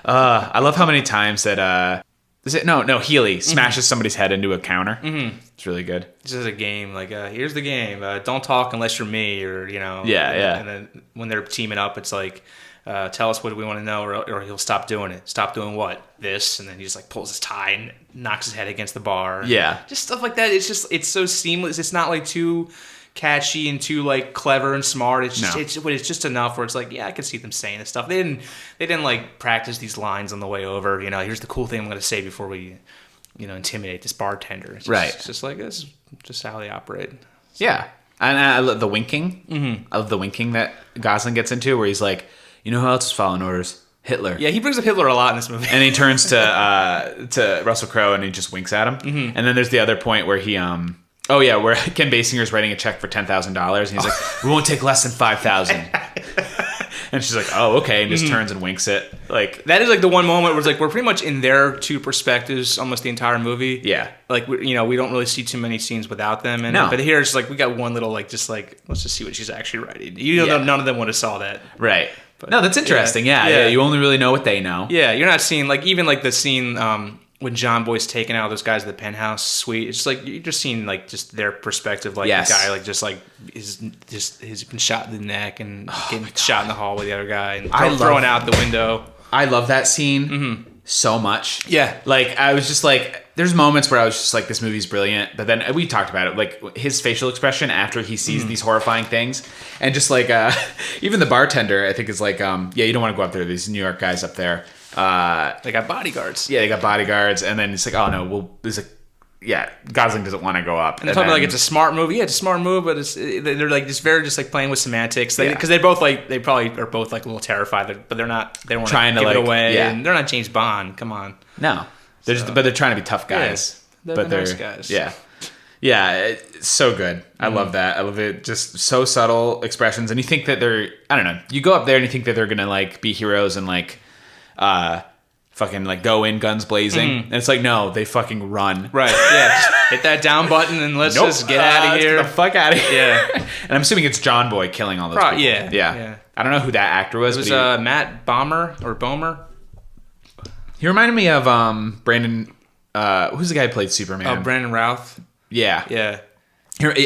I love how many times that Healy smashes somebody's head into a counter. Mm-hmm. It's really good. This is a game. Like, here's the game. Don't talk unless you're me, or Yeah. And then when they're teaming up, it's like, tell us what we want to know, or he'll stop doing it. Stop doing what? This, and then he just like pulls his tie and knocks his head against the bar. Yeah, just stuff like that. It's so seamless. It's not like too catchy and too like clever and smart. It's just but it's just enough where it's like, yeah, I can see them saying this stuff. They didn't like practice these lines on the way over. Here's the cool thing I'm going to say before we intimidate this bartender. It's just, right. It's just like this is just how they operate. Yeah, and I love the winking. Mm-hmm. I love the winking that Gosling gets into, where he's like, "You know who else is following orders? Hitler." Yeah, he brings up Hitler a lot in this movie. And he turns to Russell Crowe and he just winks at him. Mm-hmm. And then there's the other point where he where Ken Basinger's writing a check for $10,000 and he's like, "We won't take less than 5,000." And she's like, "Oh, okay," and just turns and winks it. Like, that is like the one moment where it's like we're pretty much in their two perspectives almost the entire movie. Yeah. Like we don't really see too many scenes without them. And No. but here it's like we got one little let's just see what she's actually writing. None of them would have saw that. right. But, no, that's interesting. Yeah. You only really know what they know. Yeah, you're not seeing like even like the scene when John Boy's taking out those guys at the penthouse suite. It's like you're just seeing like just their perspective, like Yes. the guy like just like he's been shot in the neck and getting shot in the hall with the other guy and throwing out the window. I love that scene so much. Yeah. Like, I was just like, there's moments where I was just like, this movie's brilliant. But then we talked about it, like his facial expression after he sees these horrifying things. And just like, even the bartender, I think is like, you don't want to go up there. These New York guys up there. They got bodyguards. Yeah, they got bodyguards. And then it's like, oh no, Gosling doesn't want to go up. And they're talking like it's a smart move. Yeah, it's a smart move, but they're like just very just like playing with semantics. Because they probably are both like a little terrified, but they don't want to trying to give like, it away. Yeah. And they're not James Bond. Come on. No, but they're trying to be tough guys. Yeah, but they're nice guys. Yeah, it's so good. I love that. I love it. Just so subtle expressions, and you think that I don't know. You go up there and you think that they're gonna like be heroes and like, fucking like go in guns blazing, and it's like no, they fucking run. Right. Yeah. Just hit that down button and let's just get out of here. Get the fuck out of here. Yeah. And I'm assuming it's John Boy killing all those people. Yeah. I don't know who that actor was. It was but Matt Bomer. he reminded me of Brandon. Who's the guy who played Superman? Oh, Brandon Routh. Yeah. Yeah.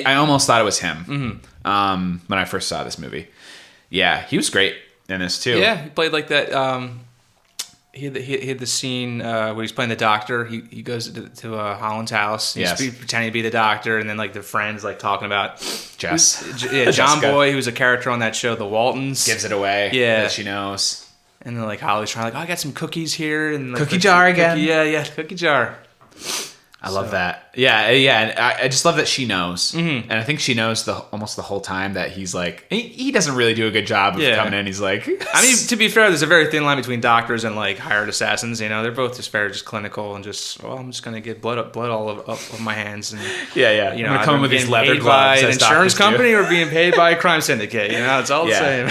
I almost thought it was him when I first saw this movie. Yeah, he was great in this too. Yeah, he played like that. He had the scene where he's playing the doctor. He goes to Holland's house. He's pretending to be the doctor, and then like their friends like talking about Jess. John Boy, who's a character on that show, The Waltons, gives it away. Yeah, that she knows. And then like Holly's trying like, I got some cookies here, and like, cookie jar again. Cookie jar. I love that. Yeah. And I just love that she knows. And I think she knows almost the whole time that he's like, he doesn't really do a good job of coming in. He's like, I mean, to be fair, there's a very thin line between doctors and like hired assassins. They're both just very clinical and just, I'm just going to get blood all up of my hands. And yeah. I'm going to come in with these leather gloves. By an insurance company or being paid by a crime syndicate. It's all the same.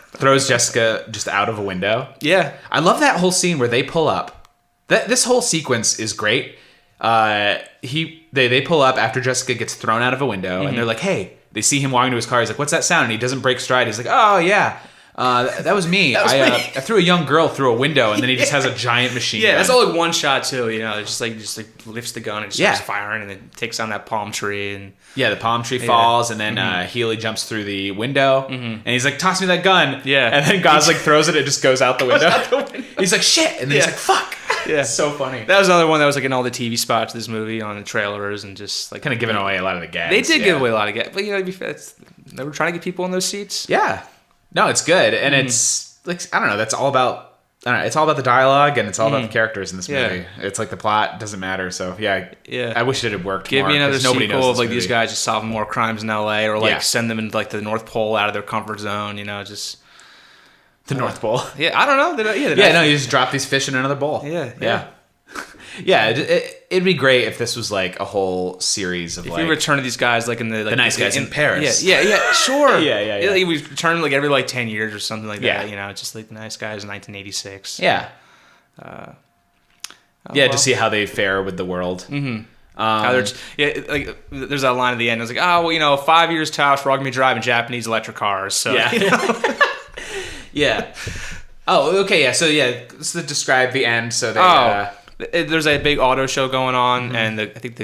Throws Jessica just out of a window. Yeah. I love that whole scene where they pull up. This whole sequence is great. They pull up after Jessica gets thrown out of a window, and they're like, "Hey!" They see him walking to his car. He's like, "What's that sound?" And he doesn't break stride. He's like, "Oh yeah, that was me. I threw a young girl through a window," and then he just has a giant machine gun. That's all like one shot too. It just lifts the gun and starts firing, and then takes on that palm tree. And the palm tree falls, and then Healy jumps through the window, and he's like, "Toss me that gun!" Yeah, and then Gosling throws it. It just goes out the window. He's like, "Shit!" And then he's like, "Fuck." Yeah, it's so funny. That was another one that was like in all the TV spots of this movie, on the trailers, and just like kind of giving away a lot of the gags. They did give away a lot of gags, but to be fair, they were trying to get people in those seats. Yeah, no, it's good, and it's like I don't know. That's all about. I don't know. It's all about the dialogue, and it's all about the characters in this movie. It's like the plot doesn't matter. So yeah. I wish it had worked. Give more, me another sequel of like movie. These guys just solving more crimes in LA, or like send them into like the North Pole out of their comfort zone. Just. The North Pole. Yeah, I don't know. No, you just drop these fish in another bowl. Yeah. Yeah, it'd be great if this was like a whole series of If like we return to these guys like in the nice guys in Paris. Yeah, sure. Yeah. We return like every like 10 years or something like Yeah. that. You know, just like the nice guys in 1986. Yeah. Well. To see how they fare with the world. Mm-hmm. Like there's that line at the end. It's like, oh, well, you know, 5 years tops, we're all gonna be driving Japanese electric cars. So Yeah. you know? Yeah. Oh, okay. Yeah. So to describe the end. So they. There's a big auto show going on, and I think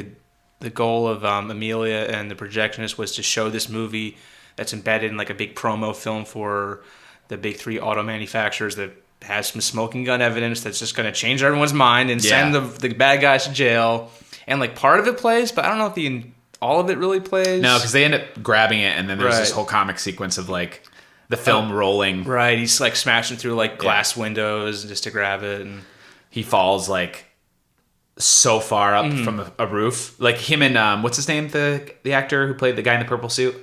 the goal of Amelia and the projectionist was to show this movie that's embedded in like a big promo film for the big three auto manufacturers that has some smoking gun evidence that's just going to change everyone's mind and send the bad guys to jail. And like part of it plays, but I don't know if all of it really plays. No, because they end up grabbing it, and then there's this Right. whole comic sequence of like the film rolling. Right, he's like smashing through like glass windows just to grab it, and He falls like so far up from a roof. Like him and what's his name? The actor who played the guy in the purple suit.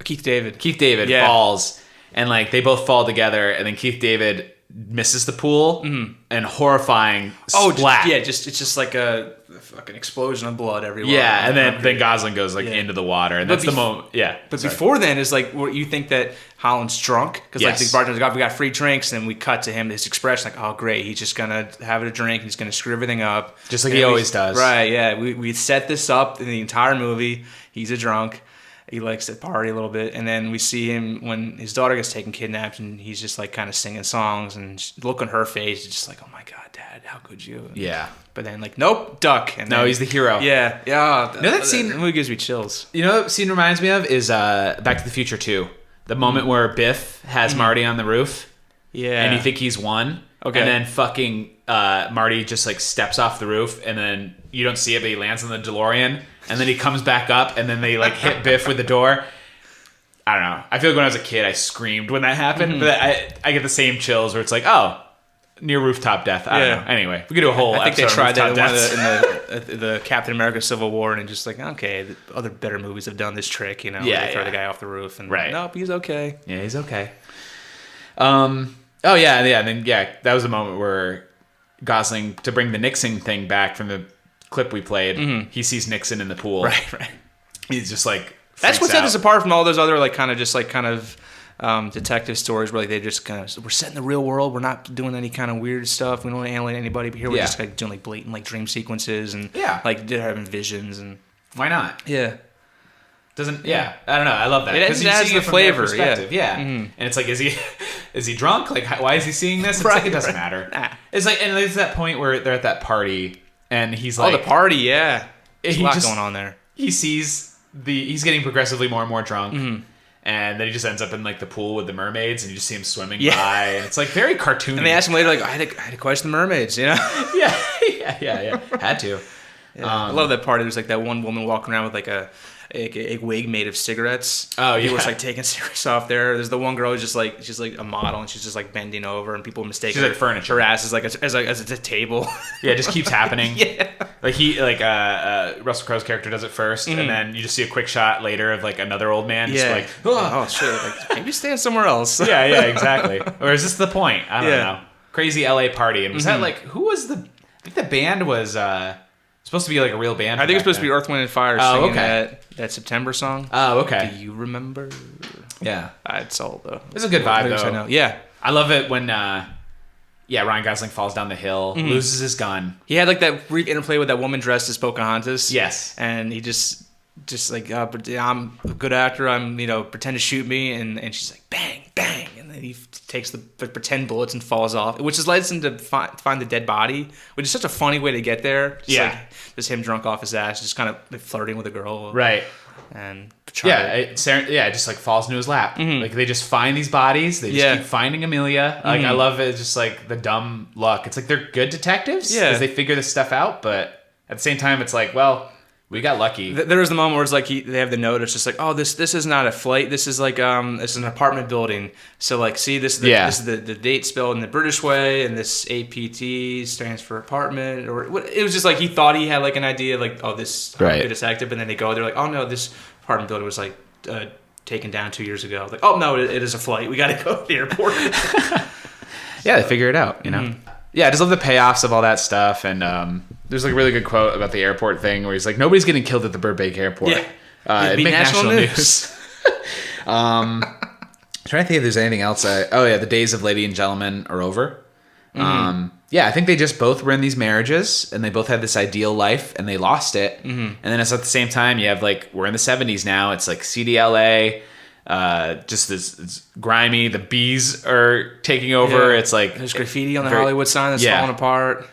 Keith David. Keith David falls, and like they both fall together, and then Keith David misses the pool, and horrifying splat. It's just like a fucking explosion of blood everywhere. Yeah, and then Gosling goes like into the water, and But that's the moment. Yeah, But sorry. before then is like where you think that Holland's drunk because like Yes. the bartender's like, oh, we got free drinks, and we cut to him, his expression like, oh great, he's just gonna have a drink, he's gonna screw everything up, Just like And he we- always does. Right? Yeah, we set this up in the entire movie. He's a drunk. He likes to party a little bit, and then we see him when his daughter gets taken kidnapped, and he's just like kind of singing songs, and look on her face, it's just like, oh my god, Dad, how could you? Yeah. But then like, nope, duck. And No, then- he's the hero. Yeah. know that scene- The movie gives me chills. You know what scene reminds me of is Back to the Future 2. The moment where Biff has Marty on the roof, Yeah. and you think he's won. Okay. And then fucking Marty just like steps off the roof, and then you don't see it, but he lands on the DeLorean, and then he comes back up, and then they like hit Biff with the door. I don't know. I feel like when I was a kid, I screamed when that happened, but I get the same chills where it's like, oh, near rooftop death. I don't know. Anyway, we could do a whole I think they episode on tried that rooftop deaths. in the Captain America Civil War, and just like, okay, the other better movies have done this trick, you know, where they throw the guy off the roof, and Right. nope, he's okay. Yeah, he's okay. Oh yeah, and then that was the moment where Gosling, to bring the Nixon thing back from the clip we played, he sees Nixon in the pool. Right. He's just like That's what freaks set out. us apart from all those other like kind of detective stories where like they just kind of, we're set in the real world, we're not doing any kind of weird stuff, we don't want to alienate anybody, but here we're just like doing like blatant like dream sequences and like they're having visions and Why not? yeah. Doesn't I don't know. I love that. It 'Cause you're adds seeing the it from their flavor, perspective. Yeah. And it's like, is he drunk? Like, why is he seeing this? It's like it doesn't matter. Nah. It's like, and there's that point where they're at that party, and he's like, Oh, the party, yeah. There's a lot just- going on there. He sees he's getting progressively more and more drunk. And then he just ends up in like the pool with the mermaids, and you just see him swimming by, and it's like very cartoony. And they ask him later, like, I had to question the mermaids, you know? yeah, had to. I love that part. There's like that one woman walking around with like a wig made of cigarettes. Oh, yeah. People was like taking cigarettes off there. There's the one girl who's just like, she's like a model, and she's just like bending over, and people mistake She's like furniture. her ass as like as a table. Yeah, it just keeps happening. Yeah. Like Russell Crowe's character does it first, and then you just see a quick shot later of like another old man just like, oh shit, like maybe stand somewhere else. yeah, exactly. Or is this the point? I don't Yeah. know. Crazy LA party, and was that like who was the? I think the band was supposed to be like a real band. I think it's supposed to be Earth, Wind, and Fire singing okay. that September song. Oh, okay. Do you remember? Yeah, It's all though. it's a good vibe Lyrics I though. know. Yeah. I love it when Ryan Gosling falls down the hill, loses his gun. He had like that brief interplay with that woman dressed as Pocahontas. Yes. And he just like, but I'm a good actor. I'm, pretend to shoot me. And she's like, bang, bang. And then he takes the pretend bullets and falls off, which has led him to find the dead body, which is such a funny way to get there. Just him drunk off his ass, just kind of flirting with a girl. Right. And It just like falls into his lap. Like they just find these bodies. They just keep finding Amelia. Like I love it. Just like the dumb luck. It's like they're good detectives because they figure this stuff out. But at the same time, it's like, well, we got lucky. There was the moment where it's like they have the note. It's just like, oh, this is not a flight. This is like this is an apartment building. So like, see, this is the date spelled in the British way, and this APT stands for apartment. Or it was just like he thought he had like an idea, like, oh, this good detective, and then they go, they're like, oh no, this apartment building was like taken down 2 years ago. Like, oh no, it is a flight. We got to go to the airport. Yeah, they figure it out. You know. Yeah, I just love the payoffs of all that stuff, and There's like a really good quote about the airport thing where he's like, nobody's getting killed at the Burbank airport. Yeah. It'd make national news. I'm trying to think if there's anything else. The days of Lady and Gentlemen are over. I think they just both were in these marriages and they both had this ideal life and they lost it. And then it's at the same time, you have like, we're in the 70s now. It's like CDLA, just it's grimy. The bees are taking over. Yeah. It's like there's graffiti on the Hollywood sign that's falling apart.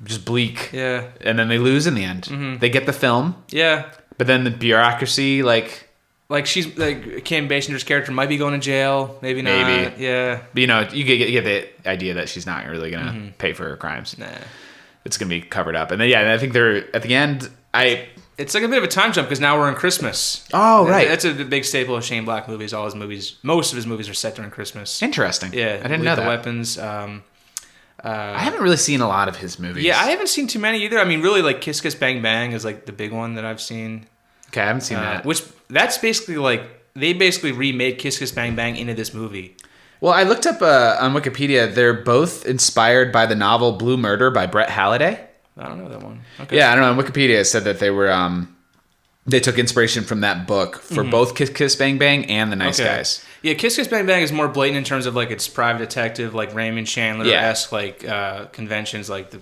Just bleak. Yeah. And then they lose in the end. They get the film. Yeah. But then the bureaucracy, like she's like Kim Basinger's character might be going to jail, maybe not. Maybe. Yeah. But you get the idea that she's not really gonna pay for her crimes. Nah. It's gonna be covered up. And then I think they're at the end. It's like a bit of a time jump because now we're in Christmas. Oh, right. That's a big staple of Shane Black movies. All his movies, most of his movies are set during Christmas. Interesting. Yeah, I didn't know that. Weapons. I haven't really seen a lot of his movies. Yeah, I haven't seen too many either. I mean, really, like Kiss Kiss Bang Bang is like the big one that I've seen. Okay, I haven't seen that. Which that's basically like they basically remade Kiss Kiss Bang Bang into this movie. Well, I looked up on Wikipedia. They're both inspired by the novel Blue Murder by Brett Halliday. I don't know that one. Okay. Yeah, I don't know. On Wikipedia, it said that they were they took inspiration from that book for both Kiss Kiss Bang Bang and The Nice Guys. Yeah, Kiss Kiss Bang Bang is more blatant in terms of like its private detective, like Raymond Chandler-esque like conventions, like the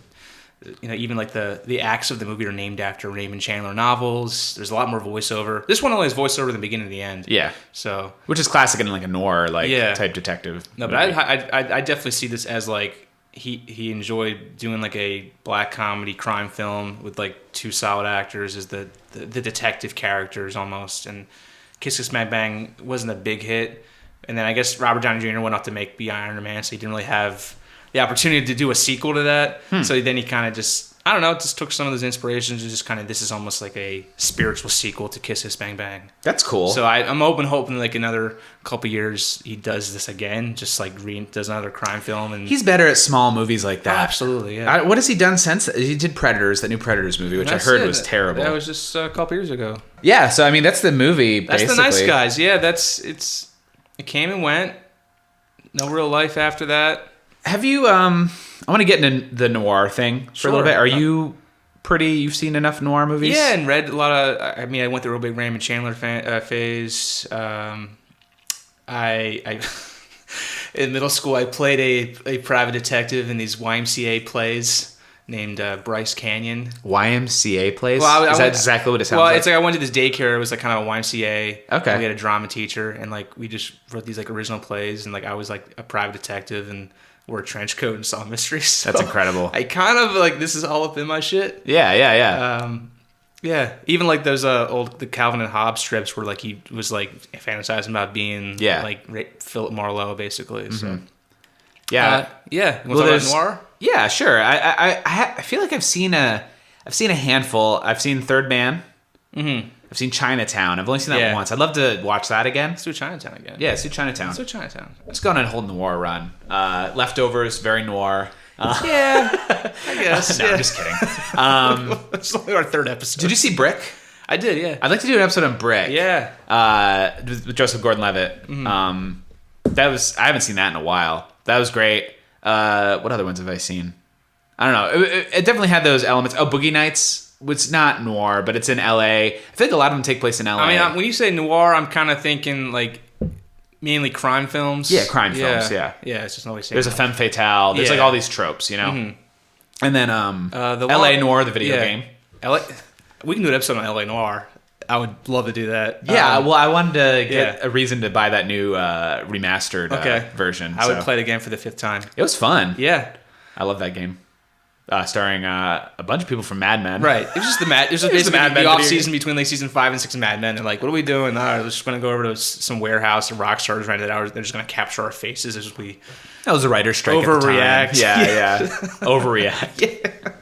even like the acts of the movie are named after Raymond Chandler novels. There's a lot more voiceover. This one only has voiceover in the beginning and the end. Yeah, so which is classic in like a noir type detective. No, but I definitely see this as like he enjoyed doing like a black comedy crime film with like two solid actors as the detective characters almost. And Kiss Kiss Bang Bang wasn't a big hit. And then I guess Robert Downey Jr. went off to make Be Iron Man, so he didn't really have the opportunity to do a sequel to that. So then he kind of just took some of those inspirations and just kind of, this is almost like a spiritual sequel to Kiss Kiss Bang Bang. That's cool. So I'm hoping like another couple years he does this again, just like does another crime film. And he's better at small movies like that. Oh, absolutely, yeah. What has he done since? He did Predators, that new Predators movie, which I heard was terrible. That was just a couple years ago. Yeah, so I mean, that's the movie, That's basically. The Nice Guys. Yeah, it came and went. No real life after that. Have you, I want to get into the noir thing for a little bit. Are you you've seen enough noir movies? Yeah, and read a lot of, I mean, I went through a real big Raymond Chandler phase. I in middle school, I played a private detective in these YMCA plays named Bryce Canyon. YMCA plays? Well, is that exactly what it sounds like? Well, it's like I went to this daycare. It was like kind of a YMCA. Okay. We had a drama teacher, and like we just wrote these like original plays, and like I was like a private detective and wore a trench coat and solved mysteries. So that's incredible. I kind of like, this is all up in my shit. Yeah. Yeah, even like those the Calvin and Hobbes strips where like he was like fantasizing about being like Philip Marlowe basically. So yeah. Well, there's noir. Yeah, sure. I feel like I've seen a handful. I've seen Third Man. Mm-hmm. I've seen Chinatown. I've only seen that once. I'd love to watch that again. Let's do Chinatown again. Yeah, let's do Chinatown. Let's go on a whole noir run. Leftovers, very noir. I guess. No, I'm just kidding. It's only our third episode. Did you see Brick? I did, yeah. I'd like to do an episode on Brick. Yeah. With Joseph Gordon-Levitt. Mm-hmm. I haven't seen that in a while. That was great. What other ones have I seen? I don't know. It definitely had those elements. Oh, Boogie Nights. It's not noir, but it's in L.A. I think a lot of them take place in L.A. I mean, when you say noir, I'm kind of thinking like mainly crime films. Yeah, crime films. Yeah, it's just always. There's a femme fatale. There's like all these tropes, you know. Mm-hmm. And then the L.A. Noir, the video game. We can do an episode on L.A. Noir. I would love to do that. Yeah, well, I wanted to get a reason to buy that new remastered version. I would play it again for the 5th time. It was fun. Yeah, I love that game. Starring a bunch of people from Mad Men. Right. It was just basically the off season between like season 5 and 6 of Mad Men. And like, what are we doing? We're just going to go over to some warehouse and rock stars rented out. They're just going to capture our faces as we. That was a writer's strike. Overreact. Yeah. Overreact. Yeah.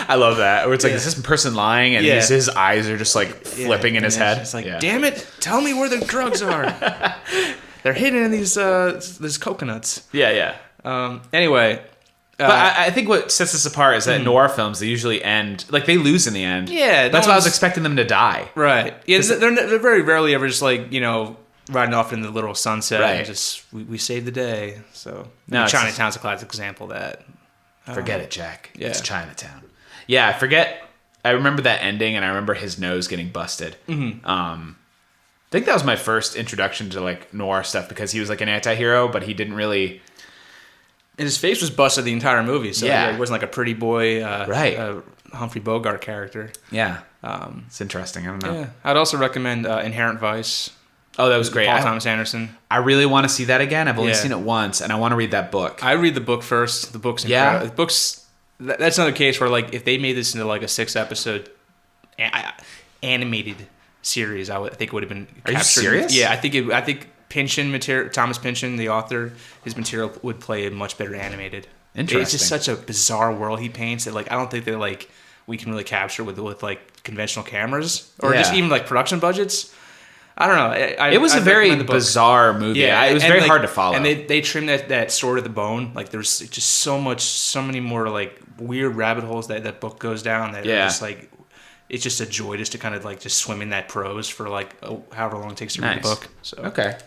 I love that. Where it's like, is this person lying? And his eyes are just like flipping in his head. It's like, damn it, tell me where the drugs are. They're hidden in these coconuts. Yeah. Anyway. But I think what sets us apart is that noir films, they usually end, like they lose in the end. Yeah. That's why I was expecting them to die. Right. Yeah, they're very rarely ever just like, riding off in the literal sunset and just, we saved the day. So Chinatown's a classic example of that. Forget it, Jack. Yeah. It's Chinatown. Yeah, I forget. I remember that ending, and I remember his nose getting busted. Mm-hmm. I think that was my first introduction to like noir stuff because he was like an anti-hero, but he didn't really. And his face was busted the entire movie, so he wasn't like a pretty boy, Humphrey Bogart character. Yeah, it's interesting. I don't know. Yeah, I'd also recommend Inherent Vice. Oh, that was great. Paul Thomas Anderson. I really want to see that again. I've only seen it once, and I want to read that book. I read the book first. The book's incredible. The book's that's another case where like if they made this into like a 6-episode animated series, I think it would have been. Are you serious? Yeah, I think Pynchon material, Thomas Pynchon, the author, his material would play much better animated. Interesting. It's just such a bizarre world he paints that like I don't think that like we can really capture with like conventional cameras or just even like production budgets. I don't know. It was a very bizarre movie. Yeah, it was very hard to follow. And they trimmed that sword to the bone. Like there's just so many more like weird rabbit holes that book goes down. That are just like it's just a joy just to kind of like just swim in that prose for like however long it takes to read the book. So okay,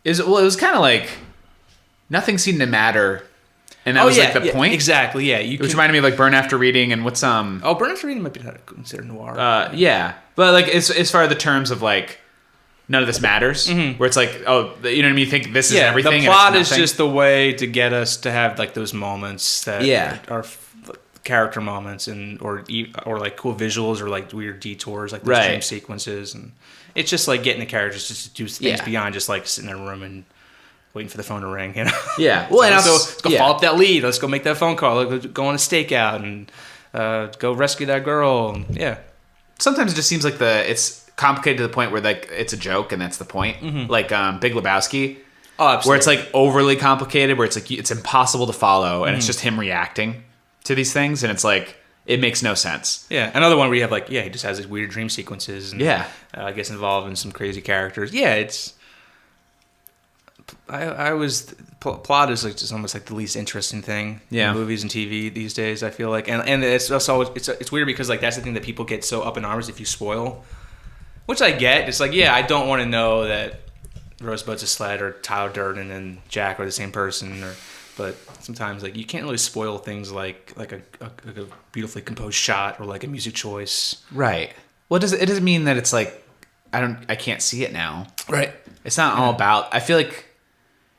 it was kind of like nothing seemed to matter, and that was like the point. Exactly. Yeah, which reminded me of like Burn After Reading and what's Burn After Reading might be considered noir. Yeah, but like as far as the terms of like. None of this matters. Mm-hmm. Where it's like, you know what I mean? You think this is everything. The plot is just the way to get us to have like those moments that are character moments or like cool visuals or like weird detours, like those dream sequences, and it's just like getting the characters just to do things beyond just like sitting in a room and waiting for the phone to ring. You know? Yeah. Well, and also let's go follow up that lead. Let's go make that phone call. Let's go on a stakeout and go rescue that girl. And, yeah. Sometimes it just seems like it's complicated to the point where like it's a joke and that's the point. Mm-hmm. Like Big Lebowski, where it's like overly complicated, where it's like it's impossible to follow, and it's just him reacting to these things, and it's like it makes no sense. Yeah, another one where you have like he just has these weird dream sequences, and gets involved in some crazy characters. Yeah, it's plot is like just almost like the least interesting thing in movies and TV these days. I feel like, and it's also it's weird because like that's the thing that people get so up in arms if you spoil. Which I get. It's like, I don't want to know that Rosebud's a Sled or Tyler Durden and Jack are the same person. But sometimes, like, you can't really spoil things like a beautifully composed shot or like a music choice. Right. Well, it doesn't mean that it's like I can't see it now. Right. It's not all about. I feel like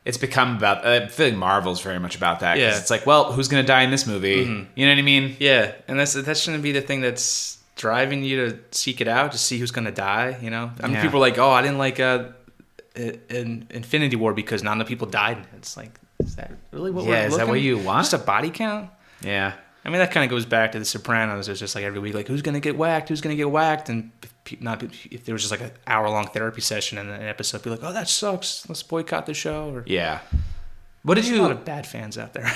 it's become about. I feel like Marvel's very much about that. Yeah. It's like, well, who's gonna die in this movie? Mm-hmm. You know what I mean? Yeah. And that shouldn't be the thing that's driving you to seek it out to see who's gonna die, you know. I mean, people are like, "Oh, I didn't like Infinity War because not enough people died." It's like, is that really what we're looking? Is that what you want? Just a body count? Yeah. I mean, that kind of goes back to The Sopranos. It's just like every week, like, who's gonna get whacked? Who's gonna get whacked? And if there was just like an hour-long therapy session in an episode, be like, "Oh, that sucks. Let's boycott the show." Or what did you? A lot of bad fans out there.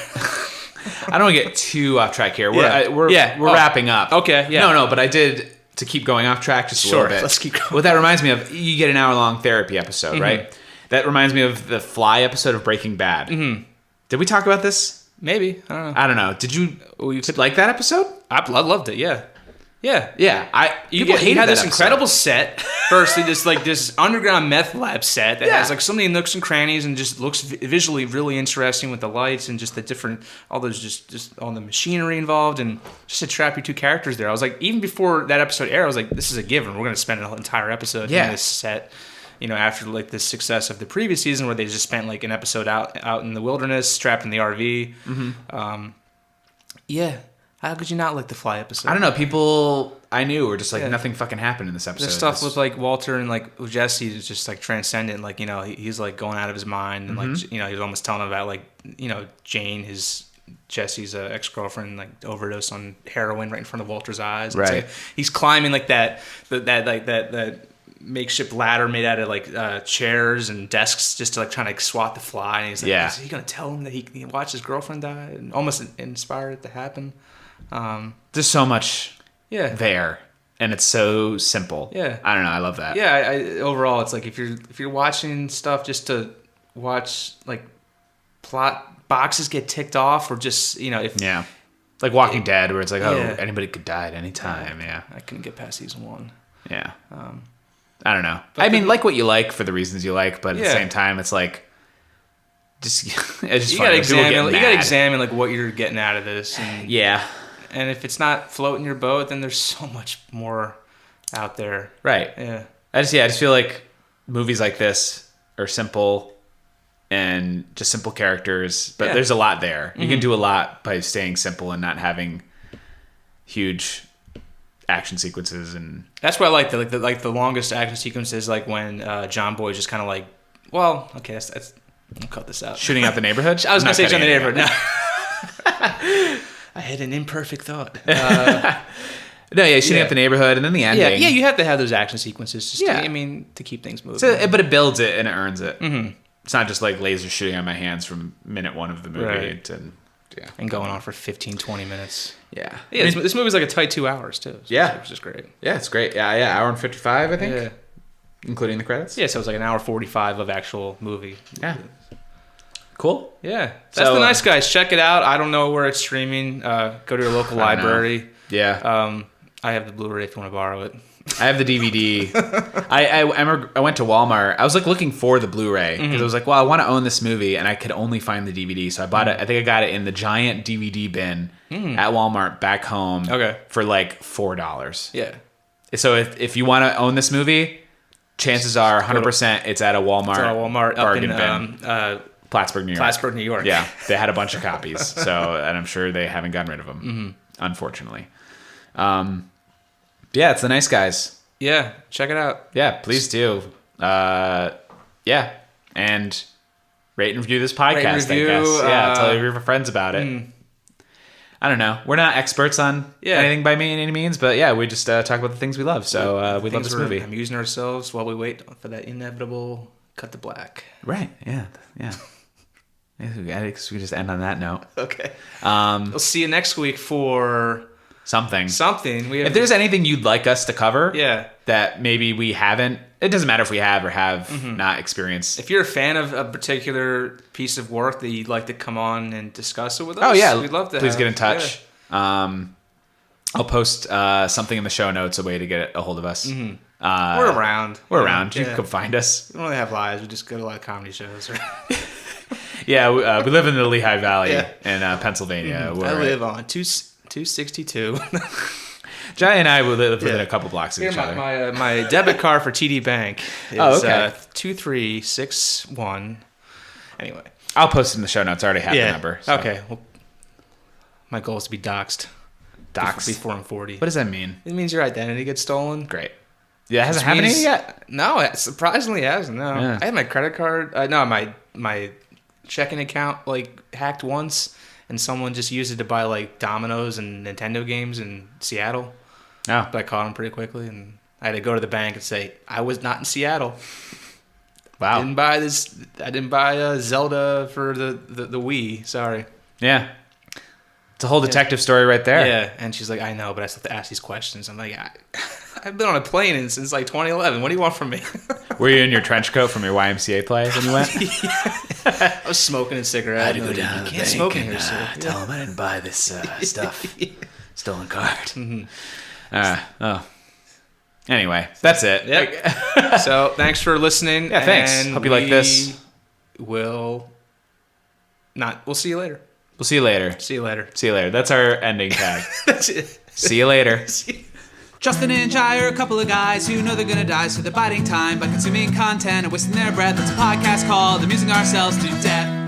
I don't want to get too off track here. We're wrapping up. Okay, yeah. No, but I did to keep going off track just a little bit. Let's keep going. What that reminds me of, you get an hour-long therapy episode, right? That reminds me of the Fly episode of Breaking Bad. Mm-hmm. Did we talk about this? Maybe. I don't know. Did you like that episode? I loved it, yeah. Yeah. You had this incredible set. Firstly, this underground meth lab set that has like so many nooks and crannies and just looks visually really interesting with the lights and just the different, all those just all the machinery involved and just to trap your two characters there. I was like, even before that episode aired, I was like, this is a given. We're going to spend an entire episode in this set. You know, after like the success of the previous season where they just spent like an episode out in the wilderness, trapped in the RV. Mm-hmm. How could you not like the Fly episode? I don't know. People I knew were just like, nothing fucking happened in this episode. The stuff with like Walter and like Jesse is just like transcendent. Like, you know, he's like going out of his mind and like, you know, he's almost telling him about like, you know, Jane, Jesse's ex-girlfriend, like overdosed on heroin right in front of Walter's eyes. Right. Like, he's climbing like that makeshift ladder made out of like chairs and desks just to like trying to swat the fly. And he's like, is he gonna tell him that he watched his girlfriend die and almost inspired it to happen? There's so much there, and it's so simple. Yeah, I don't know. I love that. Yeah, overall, it's like if you're watching stuff just to watch like plot boxes get ticked off, or just, you know, like Walking Dead, where it's like, anybody could die at any time. Yeah, I couldn't get past season 1. Yeah, I don't know. I mean, like what you like for the reasons you like, but at the same time, it's like. It's just you gotta examine like what you're getting out of this. And, And if it's not floating your boat, then there's so much more out there. Right. Yeah. I just feel like movies like this are simple and just simple characters, but there's a lot there. You can do a lot by staying simple and not having huge action sequences. And that's why I like the longest action sequences, like when John Boy's just kind of like, well, okay, that's I'll cut this out. Shooting out the neighborhood? I was going to say shooting the neighborhood. No. I had an imperfect thought. Shooting up the neighborhood and then the ending. Yeah, you have to have those action sequences to keep things moving. But it builds it and it earns it. Mm-hmm. It's not just like laser shooting on my hands from minute 1 of the movie. Right. And going on for 15, 20 minutes. Yeah. Yeah, this movie's like a tight 2 hours, too. So which is great. Yeah, it's great. Yeah, hour and 55, I think. Yeah. Including the credits? Yeah, so it's like an hour 45 of actual movie. Yeah. Cool. Yeah. That's The Nice Guys. Check it out. I don't know where it's streaming. Go to your local library. Yeah. I have the Blu-ray if you want to borrow it. I have the DVD. I went to Walmart. I was like looking for the Blu-ray because I was like, well, I want to own this movie, and I could only find the DVD. So I bought it. I think I got it in the giant DVD bin at Walmart back home for like $4. Yeah. So if you want to own this movie, chances are 100% it's at a Walmart. It's at a Walmart bargain up in Plattsburgh, New York. Plattsburgh, New York. Yeah, they had a bunch of copies. So, and I'm sure they haven't gotten rid of them, unfortunately. Yeah, it's The Nice Guys. Yeah, check it out. Yeah, please do. Yeah, and rate and review this podcast, I guess. Yeah, tell your friends about it. I don't know. We're not experts on anything by any means, but yeah, we just talk about the things we love. So we love this movie. Amusing ourselves while we wait for that inevitable cut to black. Right, yeah. I guess we just end on that note. Okay. We'll see you next week for... Something. If there's anything you'd like us to cover that maybe we haven't, it doesn't matter if we have or have not experienced. If you're a fan of a particular piece of work that you'd like to come on and discuss it with us, we'd love to. Please get in touch. Yeah. I'll post something in the show notes, a way to get a hold of us. We're around. You can come find us. We don't really have lives. We just go to a lot of comedy shows. Yeah, we live in the Lehigh Valley in Pennsylvania. I live on 262. Jiah and I will live within a couple blocks of each other. My debit card for TD Bank is 2361. Anyway, I'll post it in the show notes. I already have the number. So. Okay. Well, my goal is to be doxxed. Before I'm 40. What does that mean? It means your identity gets stolen. Great. Yeah, it hasn't happened yet? No, it surprisingly hasn't. No. Yeah. I had my credit card. My checking account hacked once. And someone just used it to buy Domino's and Nintendo games in Seattle. Oh. But I caught them pretty quickly, and I had to go to the bank and say, I was not in Seattle. Wow. I didn't buy Zelda for the Wii. Sorry. Yeah. It's a whole detective story right there. Yeah. And she's like, I know, but I still have to ask these questions. I'm like, I've been on a plane since 2011. What do you want from me? Were you in your trench coat from your YMCA play when you went? I was smoking a cigarette. I had to go down to the bank smoke in here, sir. Tell them I didn't buy this stuff. Stolen card. Anyway, that's it. Yep. So thanks for listening. Yeah, thanks. Hope you like this. We'll see you later. We'll see you later. See you later. See you later. That's our ending tag. That's it. See you later. Justin and Jiah are a couple of guys who know they're gonna die, so they're biding time by consuming content and wasting their breath. It's a podcast called Amusing Ourselves to Death.